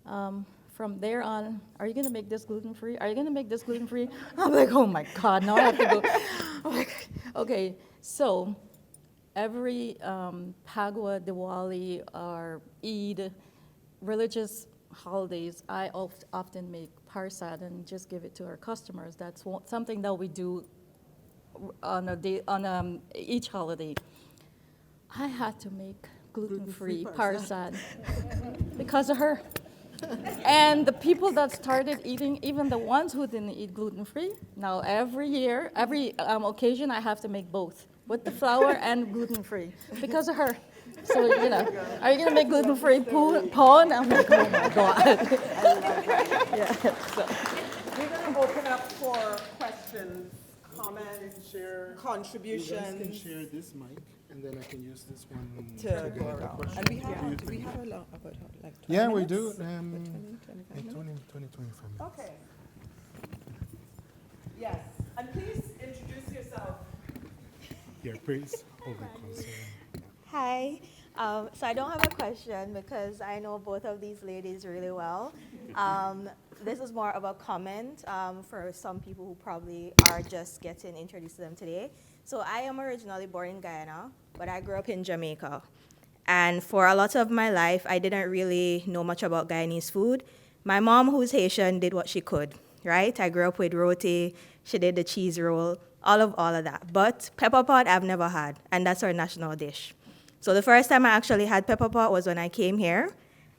From there on, are you gonna make this gluten-free? Are you gonna make this gluten-free? I'm like, oh my God, now I have to go. I'm like, okay, so every Phagwa, Diwali, or Eid, religious holidays, I often make parsad and just give it to our customers. That's something that we do on a day, on each holiday. I had to make gluten-free parsad because of her. And the people that started eating, even the ones who didn't eat gluten-free, now every year, every occasion, I have to make both, with the flour and gluten-free, because of her. So, you know, are you going to make gluten-free pawn? I'm like, oh my God. Yeah, so. We're going to open up for questions, comments, contributions. You guys can share this mic, and then I can use this one to go around. And we have a long, about like 20 Yeah, we minutes? do. 20, 25 minutes? 25 minutes. Okay. Yes, and please introduce yourself. Yeah, please. Hold the console. Hi. So I don't have a question because I know both of these ladies really well. This is more of a comment for some people who probably are just getting introduced to them today. So I am originally born in Guyana, but I grew up in Jamaica. And for a lot of my life, I didn't really know much about Guyanese food. My mom, who's Haitian, did what she could, right? I grew up with roti, she did the cheese roll, all of that. But pepper pot I've never had, and that's our national dish. So the first time I actually had pepper pot was when I came here,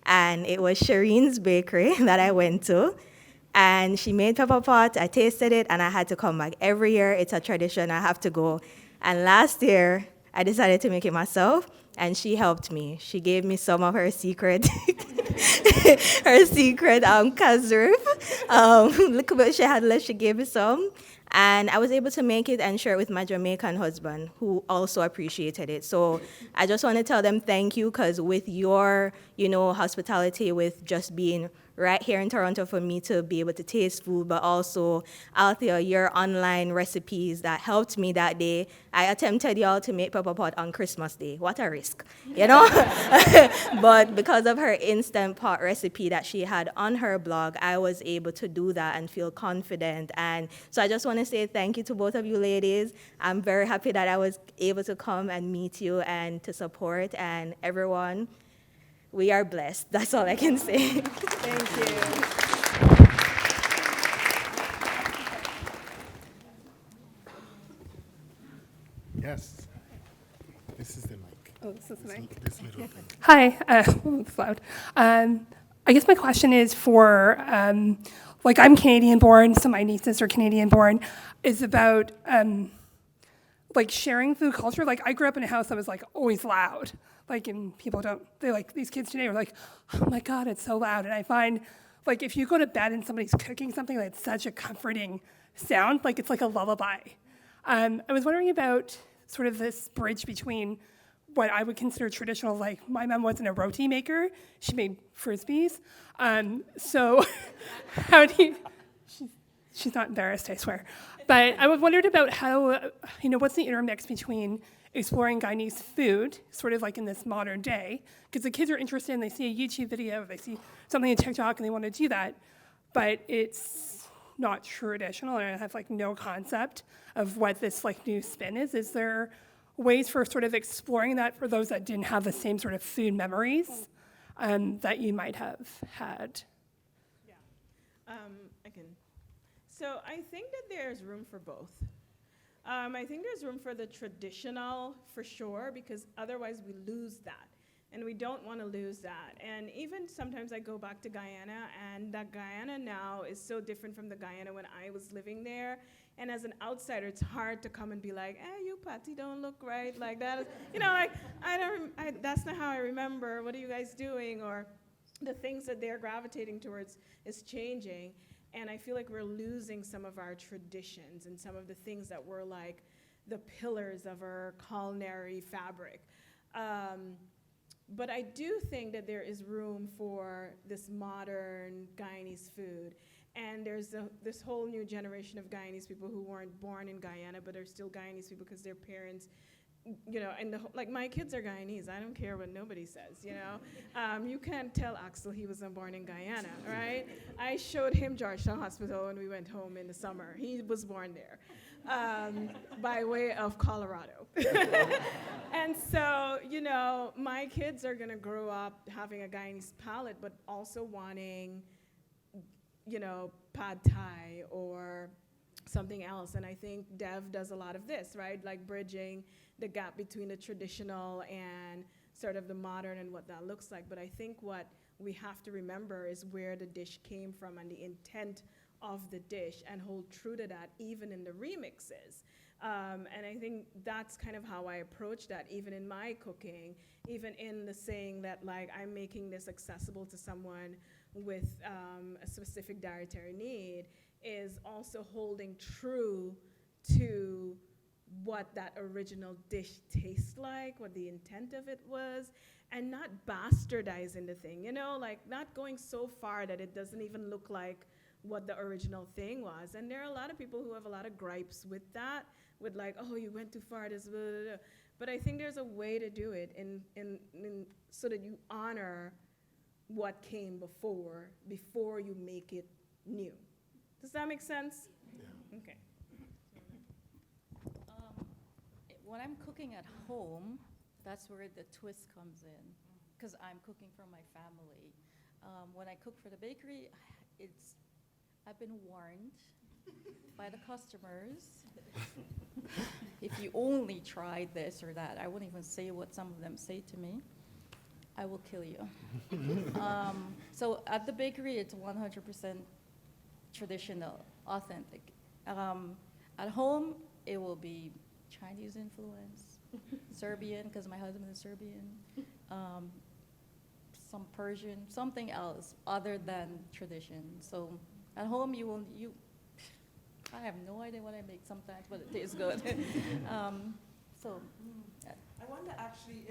and it was Shereen's bakery that I went to. And she made pepper pot, I tasted it, and I had to come back. Every year, it's a tradition, I have to go. And last year, I decided to make it myself, and she helped me. She gave me some of her secret, her secret kazrif. Look what she had left, she gave me some. And I was able to make it and share it with my Jamaican husband, who also appreciated it. So I just want to tell them thank you, because with your, hospitality, with just being right here in Toronto for me to be able to taste food, but also, Althea, your online recipes that helped me that day. I attempted y'all to make pepper pot on Christmas Day. What a risk, But because of her Instant Pot recipe that she had on her blog, I was able to do that and feel confident. And so I just want to say thank you to both of you ladies. I'm very happy that I was able to come and meet you and to support, and everyone. We are blessed. That's all I can say. Thank you. Yes. This is the mic. Oh, this is the mic. This little thing. Hi, it's loud. I guess my question is for, I'm Canadian born, so my nieces are Canadian born, is about, sharing food culture. Like, I grew up in a house that was, always loud. And people these kids today are like, oh my God, it's so loud. And I find, if you go to bed and somebody's cooking something, it's such a comforting sound, it's like a lullaby. I was wondering about sort of this bridge between what I would consider traditional, my mom wasn't a roti maker, she made Frisbees. So how do you, she's not embarrassed, I swear. But I wondered about how, what's the intermix between exploring Guyanese food, sort of in this modern day, because the kids are interested and they see a YouTube video, they see something on TikTok and they want to do that, but it's not traditional and I have no concept of what this new spin is. Is there ways for sort of exploring that for those that didn't have the same sort of food memories that you might have had? Yeah, I can. So I think that there's room for both. I think there's room for the traditional, for sure, because otherwise we lose that. And we don't want to lose that. And even sometimes I go back to Guyana, and that Guyana now is so different from the Guyana when I was living there. And as an outsider, it's hard to come and be like, you Patty don't look right, like that. That's not how I remember. What are you guys doing? Or the things that they're gravitating towards is changing. And I feel like we're losing some of our traditions and some of the things that were the pillars of our culinary fabric. But I do think that there is room for this modern Guyanese food. And there's this whole new generation of Guyanese people who weren't born in Guyana, but are still Guyanese people because their parents, and my kids are Guyanese. I don't care what nobody says, You can't tell Axel he wasn't born in Guyana, right? I showed him Georgetown Hospital when we went home in the summer. He was born there. by way of Colorado. And so, my kids are going to grow up having a Guyanese palate, but also wanting, pad thai or something else. And I think Dev does a lot of this, right? Like bridging the gap between the traditional and sort of the modern and what that looks like. But I think what we have to remember is where the dish came from and the intent of the dish, and hold true to that even in the remixes. And I think that's kind of how I approach that, even in my cooking, even in the saying that, like, I'm making this accessible to someone with a specific dietary need, is also holding true to what that original dish tastes like, what the intent of it was, and not bastardizing the thing, like not going so far that it doesn't even look like what the original thing was. And there are a lot of people who have a lot of gripes with that, with like, oh, you went too far, this, blah, blah, blah. But I think there's a way to do it in so that you honor what came before you make it new. Does that make sense? Yeah. Okay. When I'm cooking at home, that's where the twist comes in, because I'm cooking for my family. When I cook for the bakery, I've been warned by the customers, if you only try this or that, I won't even say what some of them say to me, I will kill you. So at the bakery, it's 100% traditional, authentic. At home, it will be Chinese influence, Serbian, because my husband is Serbian, some Persian, something else other than tradition. So at home, I have no idea what I make sometimes, but it tastes good. I wonder actually,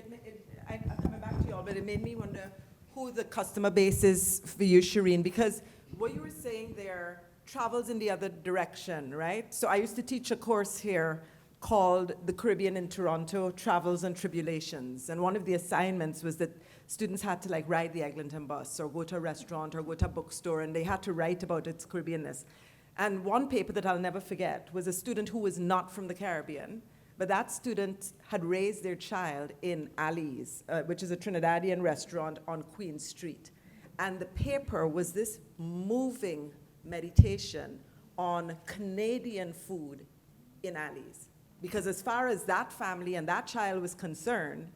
I'm coming back to you all, but it made me wonder who the customer base is for you, Shereen, because what you were saying there travels in the other direction, right? So I used to teach a course here called The Caribbean in Toronto, Travels and Tribulations. And one of the assignments was that students had to like ride the Eglinton bus or go to a restaurant or go to a bookstore, and they had to write about its Caribbeanness. And one paper that I'll never forget was a student who was not from the Caribbean, but that student had raised their child in Ali's, which is a Trinidadian restaurant on Queen Street. And the paper was this moving meditation on Canadian food in Ali's. Because as far as that family and that child was concerned,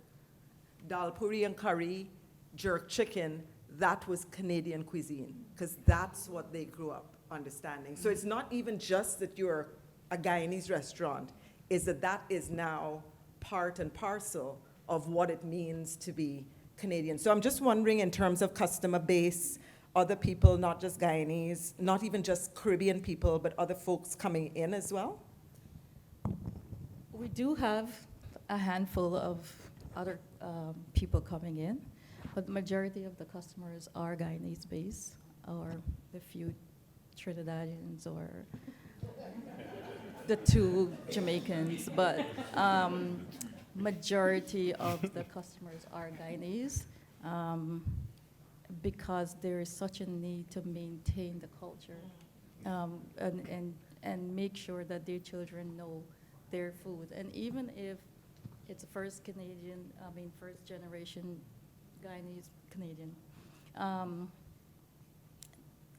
dal puri and curry, jerk chicken, that was Canadian cuisine, because that's what they grew up understanding. So it's not even just that you're a Guyanese restaurant, is that is now part and parcel of what it means to be Canadian. So I'm just wondering, in terms of customer base, other people, not just Guyanese, not even just Caribbean people, but other folks coming in as well? We do have a handful of other people coming in, but the majority of the customers are Guyanese based, or a few Trinidadians, or the two Jamaicans, but majority of the customers are Guyanese, because there is such a need to maintain the culture, and make sure that their children know their food. And even if it's a first generation Guyanese Canadian,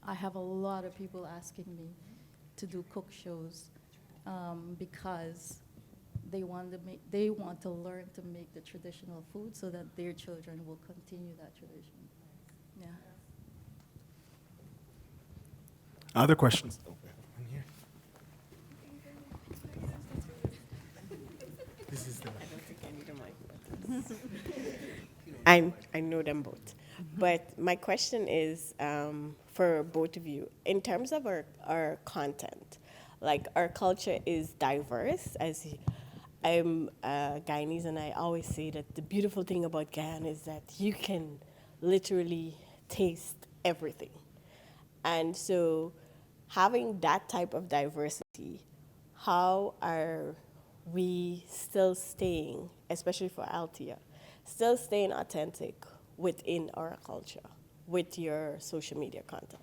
I have a lot of people asking me to do cook shows, because they want to learn to make the traditional food so that their children will continue that tradition. Yeah. Other questions? This is the I don't think I need a mic. I know them both. But my question is for both of you. In terms of our content, like our culture is diverse. As I'm Guyanese, and I always say that the beautiful thing about Guyana is that you can literally taste everything. And so having that type of diversity, how are we still staying, especially for Althea, still staying authentic within our culture with your social media content?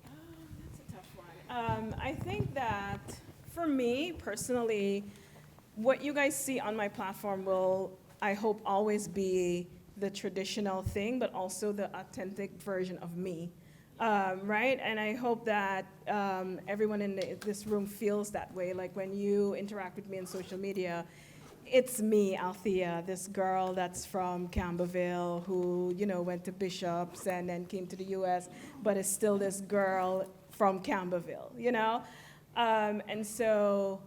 That's a tough one. I think that for me personally, what you guys see on my platform will, I hope, always be the traditional thing, but also the authentic version of me, right? And I hope that everyone in this room feels that way. Like when you interact with me on social media, it's me, Althea, this girl that's from Camberville who, went to Bishop's and then came to the U.S., but is still this girl from Camberville, And so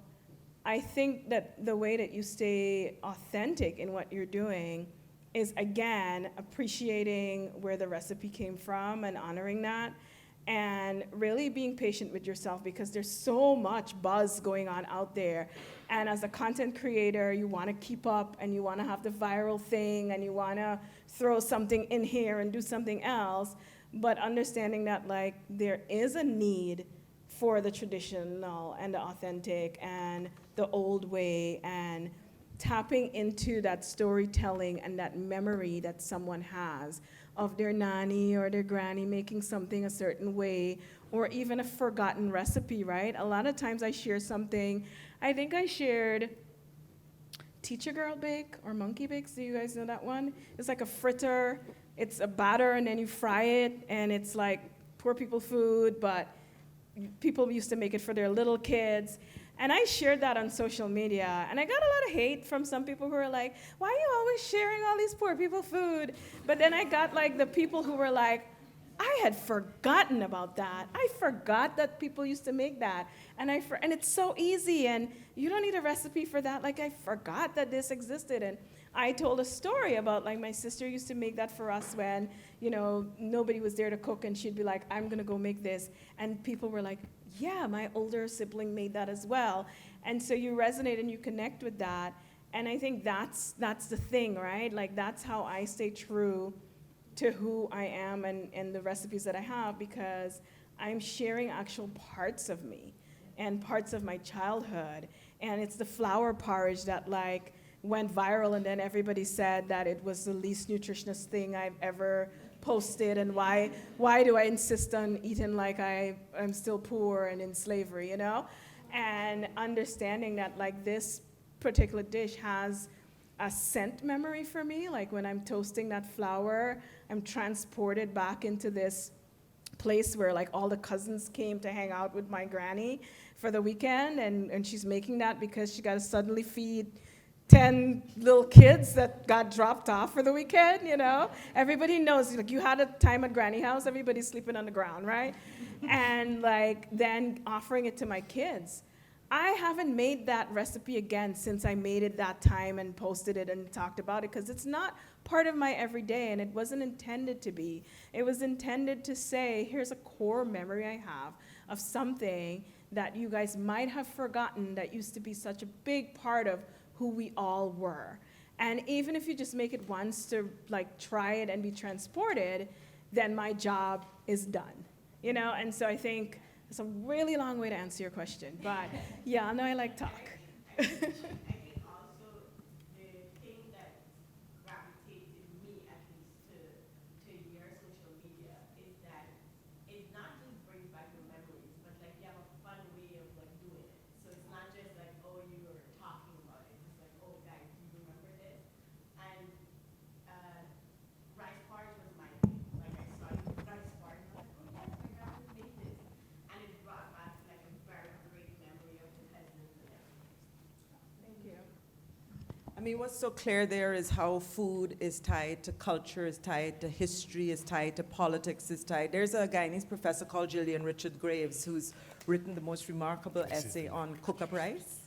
I think that the way that you stay authentic in what you're doing is, again, appreciating where the recipe came from and honoring that, and really being patient with yourself because there's so much buzz going on out there. And as a content creator, you want to keep up and you want to have the viral thing and you want to throw something in here and do something else, but understanding that there is a need for the traditional and the authentic and the old way, and tapping into that storytelling and that memory that someone has of their nanny or their granny making something a certain way, or even a forgotten recipe, right? A lot of times I share something, I think I shared Teacher Girl Bake or Monkey Bakes. Do you guys know that one? It's like a fritter. It's a batter and then you fry it, and it's like poor people food, but people used to make it for their little kids. And I shared that on social media, and I got a lot of hate from some people who were like, why are you always sharing all these poor people food? But then I got the people who were like, I had forgotten about that. I forgot that people used to make that. And it's so easy, and you don't need a recipe for that. I forgot that this existed. And I told a story about my sister used to make that for us when, nobody was there to cook, and she'd be like, I'm gonna go make this. And people were like, yeah, my older sibling made that as well. And so you resonate and you connect with that. And I think that's the thing, right? That's how I stay true to who I am and the recipes that I have, because I'm sharing actual parts of me and parts of my childhood. And it's the flour porridge that went viral, and then everybody said that it was the least nutritious thing I've ever posted, and why do I insist on eating like I'm still poor and in slavery, And understanding that this particular dish has a scent memory for me. When I'm toasting that flour, I'm transported back into this place where all the cousins came to hang out with my granny for the weekend, and she's making that because she got to suddenly feed 10 little kids that got dropped off for the weekend, Everybody knows, you had a time at Granny House, everybody's sleeping on the ground, right? And then offering it to my kids. I haven't made that recipe again since I made it that time and posted it and talked about it, because it's not part of my everyday, and it wasn't intended to be. It was intended to say, here's a core memory I have of something that you guys might have forgotten that used to be such a big part of who we all were. And even if you just make it once to try it and be transported, then my job is done, And so I think it's a really long way to answer your question, but yeah, I know I like talk. I think also the thing that gravitated me, at least, to your social media is that it not just brings back your memories, but you have a fun way of doing it. So it's not just oh, you were talking about it. It's oh, guys, do you remember this? And rice porridge was my thing. I started with rice porridge, and I was oh yes, my grandma made this, and it brought back a very great memory of the cousins and everything. Thank you. I mean, what's so clear there is how food is tied to culture, is tied to history, is tied to politics, is tied. There's a Guyanese professor called Gillian Richard Graves who's written the most remarkable essay on cook-up rice.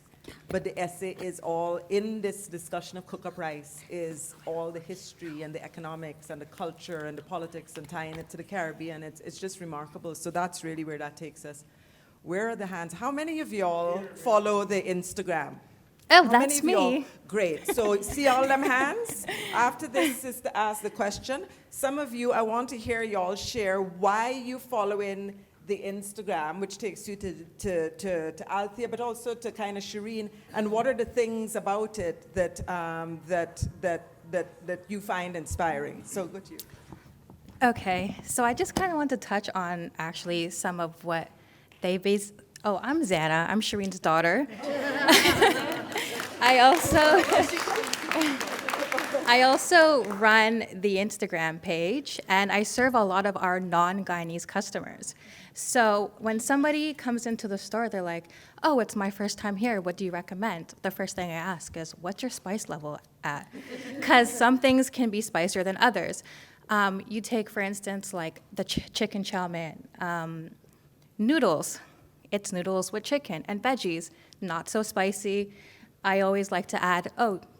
But the essay is all, in this discussion of cook-up rice, is all the history and the economics and the culture and the politics and tying it to the Caribbean. It's just remarkable. So that's really where that takes us. Where are the hands? How many of y'all follow the Instagram? Oh, How that's many of y'all? me. Great. So see all them hands? After this is to ask the question. Some of you, I want to hear y'all share why you following the Instagram, which takes you to Althea, but also to kind of Shereen, and what are the things about it that you find inspiring? So go to you. Okay, so I just kind of want to touch on actually some of what I'm Zana. I'm Shereen's daughter. I also run the Instagram page, and I serve a lot of our non-Guyanese customers. So when somebody comes into the store, they're like, oh, it's my first time here. What do you recommend? The first thing I ask is, what's your spice level at? Because some things can be spicier than others. You take, for instance, like the chicken chow mein. Noodles. It's noodles with chicken and veggies. Not so spicy. I always like to add,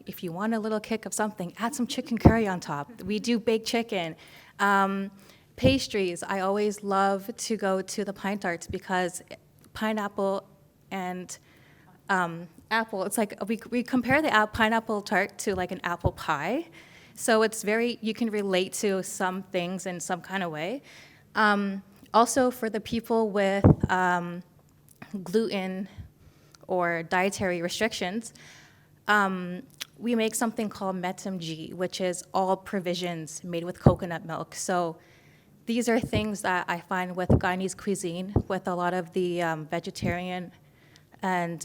if you want a little kick of something, add some chicken curry on top. We do baked chicken. Pastries, I always love to go to the Pine Tarts because pineapple and apple, it's like we compare the pineapple tart to like an apple pie. So it's you can relate to some things in some kind of way. Also for the people with gluten or dietary restrictions, we make something called metamji, which is all provisions made with coconut milk. So these are things that I find with Guyanese cuisine, with a lot of the vegetarian and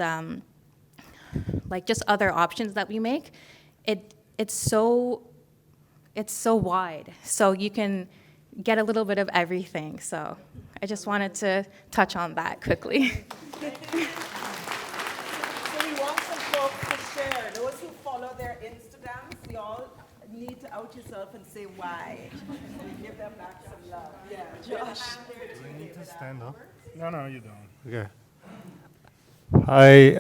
like just other options that we make. It's so wide, so you can get a little bit of everything. So I just wanted to touch on that quickly. So we want some folks to share. Those who follow their Instagrams, you all need to out yourself and say why. Give them back some love. Yeah, Josh. Do I need to stand up? No, you don't. Okay. Hi,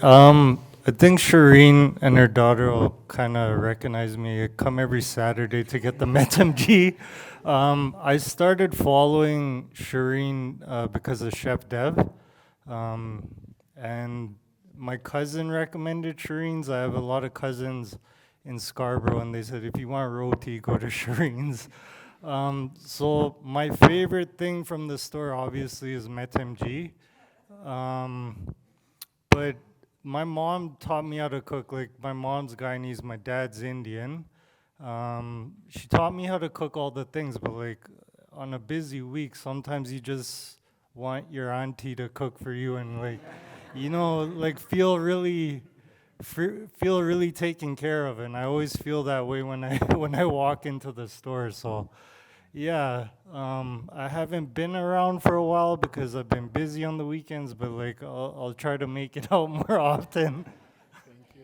I think Shereen and her daughter will kind of recognize me. I come every Saturday to get the MetMG. I started following Shereen because of Chef Dev. And my cousin recommended Shereen's. I have a lot of cousins in Scarborough, and they said, if you want roti, go to Shereen's. So my favorite thing from the store, obviously, is MetMG. But my mom taught me how to cook. Like, my mom's Guyanese, my dad's Indian. She taught me how to cook all the things, but like on a busy week, sometimes you just want your auntie to cook for you and like, like feel really taken care of. And I always feel that way when I walk into the store. So yeah, I haven't been around for a while because I've been busy on the weekends, but like I'll try to make it out more often. Thank you.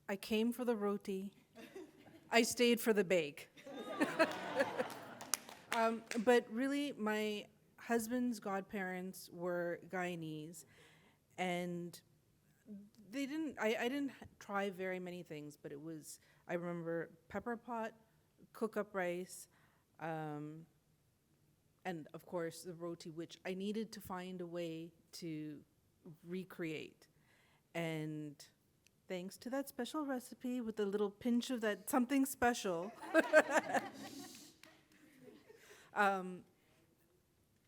I came for the roti. I stayed for the bake. But really, my husband's godparents were Guyanese, and they didn't. I didn't try very many things, but I remember pepper pot, cook up rice, and of course the roti, which I needed to find a way to recreate, and thanks to that special recipe with a little pinch of that something special,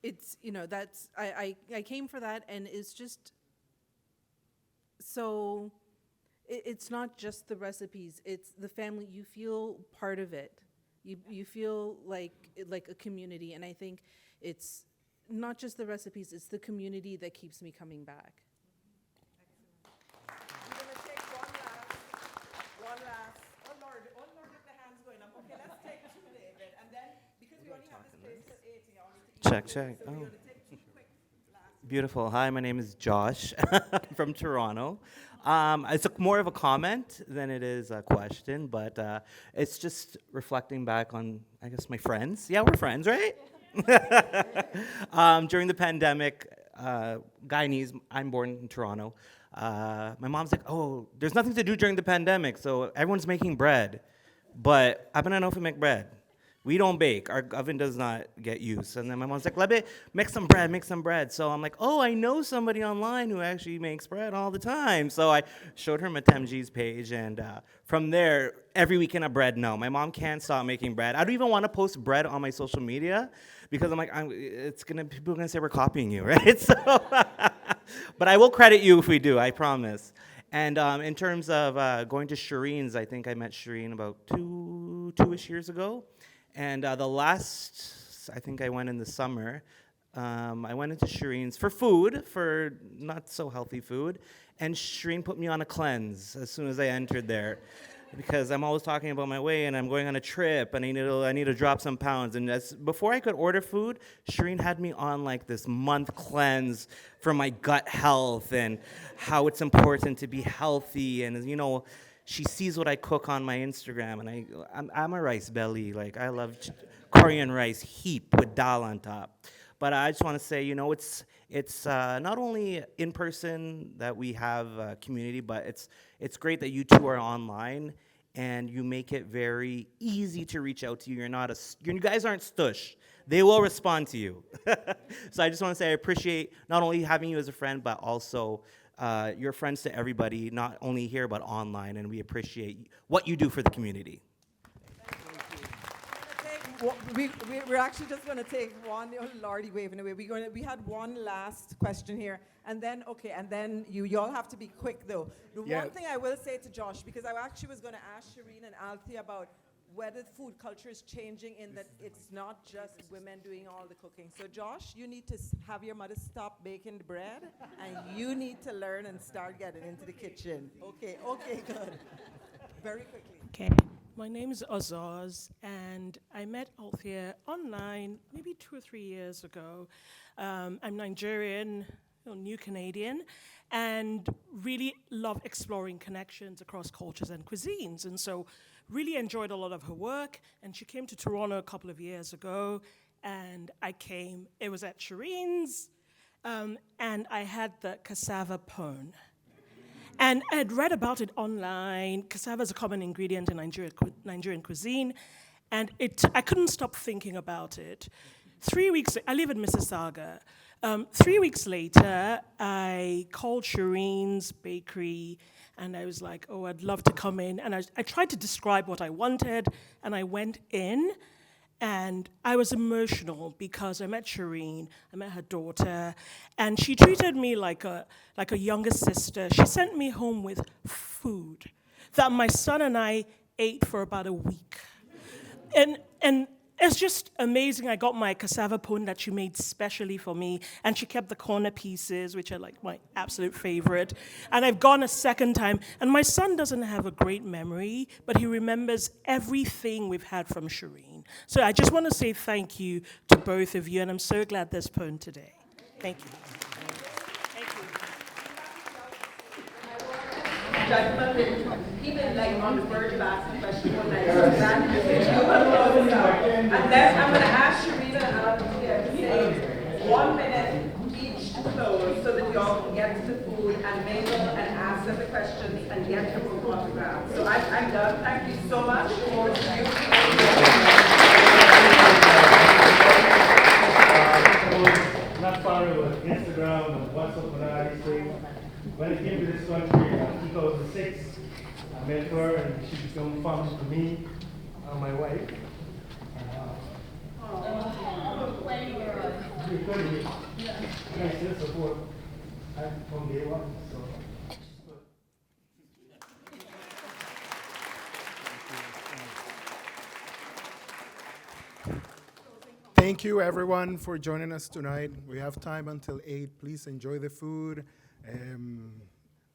it's, that's, I came for that, and it's just, so, it's not just the recipes, it's the family. You feel part of it. You feel like a community, and I think it's not just the recipes, it's the community that keeps me coming back. Check. Oh. Beautiful. Hi, my name is Josh from Toronto. It's more of a comment than it is a question, but it's just reflecting back on, I guess, my friends. Yeah, we're friends, right? During the pandemic, Guyanese, I'm born in Toronto. My mom's like, oh, there's nothing to do during the pandemic, so everyone's making bread. But I don't know if we make bread. We don't bake. Our oven does not get used. And then my mom's like, let me make some bread. So I'm like, oh, I know somebody online who actually makes bread all the time. So I showed her Matemji's page, and from there, every weekend a bread. No, my mom can't stop making bread. I don't even want to post bread on my social media because I'm like, people are gonna say we're copying you, right? So, but I will credit you if we do, I promise. And in terms of going to Shereen's, I think I met Shereen about two-ish years ago. And the last, I think I went in the summer, I went into Shereen's for food, for not so healthy food. And Shereen put me on a cleanse as soon as I entered there. Because I'm always talking about my weight and I'm going on a trip and I need to drop some pounds. And before I could order food, Shereen had me on like this month cleanse for my gut health and how it's important to be healthy. And you know, she sees what I cook on my Instagram, and I'm a rice belly. Like I love Korean rice heap with dal on top. But I just want to say, you know, it's not only in person that we have a community, but it's great that you two are online and you make it very easy to reach out to you. You guys aren't stush. They will respond to you. So I just want to say I appreciate not only having you as a friend, but also you're friends to everybody, not only here, but online. And we appreciate what you do for the community. We're actually just going to take one. Oh, Lordy, waving away. We had one last question here, and then you all have to be quick though. The one thing I will say to Josh, because I actually was going to ask Shereen and Althea about whether food culture is changing in that it's not just women doing all the cooking. So Josh, you need to have your mother stop baking the bread, and you need to learn and start getting into the kitchen. Okay, good. Very quickly. Okay. My name is Azaz, and I met Althea online maybe 2 or 3 years ago. I'm Nigerian, new Canadian, and really love exploring connections across cultures and cuisines. And so really enjoyed a lot of her work. And she came to Toronto a couple of years ago, and I came. It was at Shereen's, and I had the cassava pone. And I had read about it online. Cassava is a common ingredient in Nigerian cuisine, and I couldn't stop thinking about it. 3 weeks, I live in Mississauga. 3 weeks later, I called Shereen's Bakery, and I was like, oh, I'd love to come in. And I tried to describe what I wanted, and I went in, and I was emotional because I met Shereen, I met her daughter, and she treated me like a younger sister. She sent me home with food that my son and I ate for about a week. And it's just amazing. I got my cassava pone that she made specially for me, and she kept the corner pieces, which are like my absolute favorite. And I've gone a second time, and my son doesn't have a great memory, but he remembers everything we've had from Shereen. So I just want to say thank you to both of you, and I'm so glad there's pone today. Thank you. Gentlemen, even like on the verge of asking questions one night. And then I'm going to ask Shereen and Althea to say 1 minute each to close so that you all can get to the food and mingle and ask them the questions and get the book autographed. So I'm done. Thank you so much for Not far away, Instagram and WhatsApp and everything. When I came to this country in 2006, I met her and she became family to me and my wife. I still support her from day one. So. Thank you, everyone, for joining us tonight. We have time until 8. Please enjoy the food.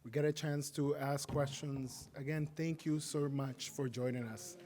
We get a chance to ask questions. Again, thank you so much for joining us.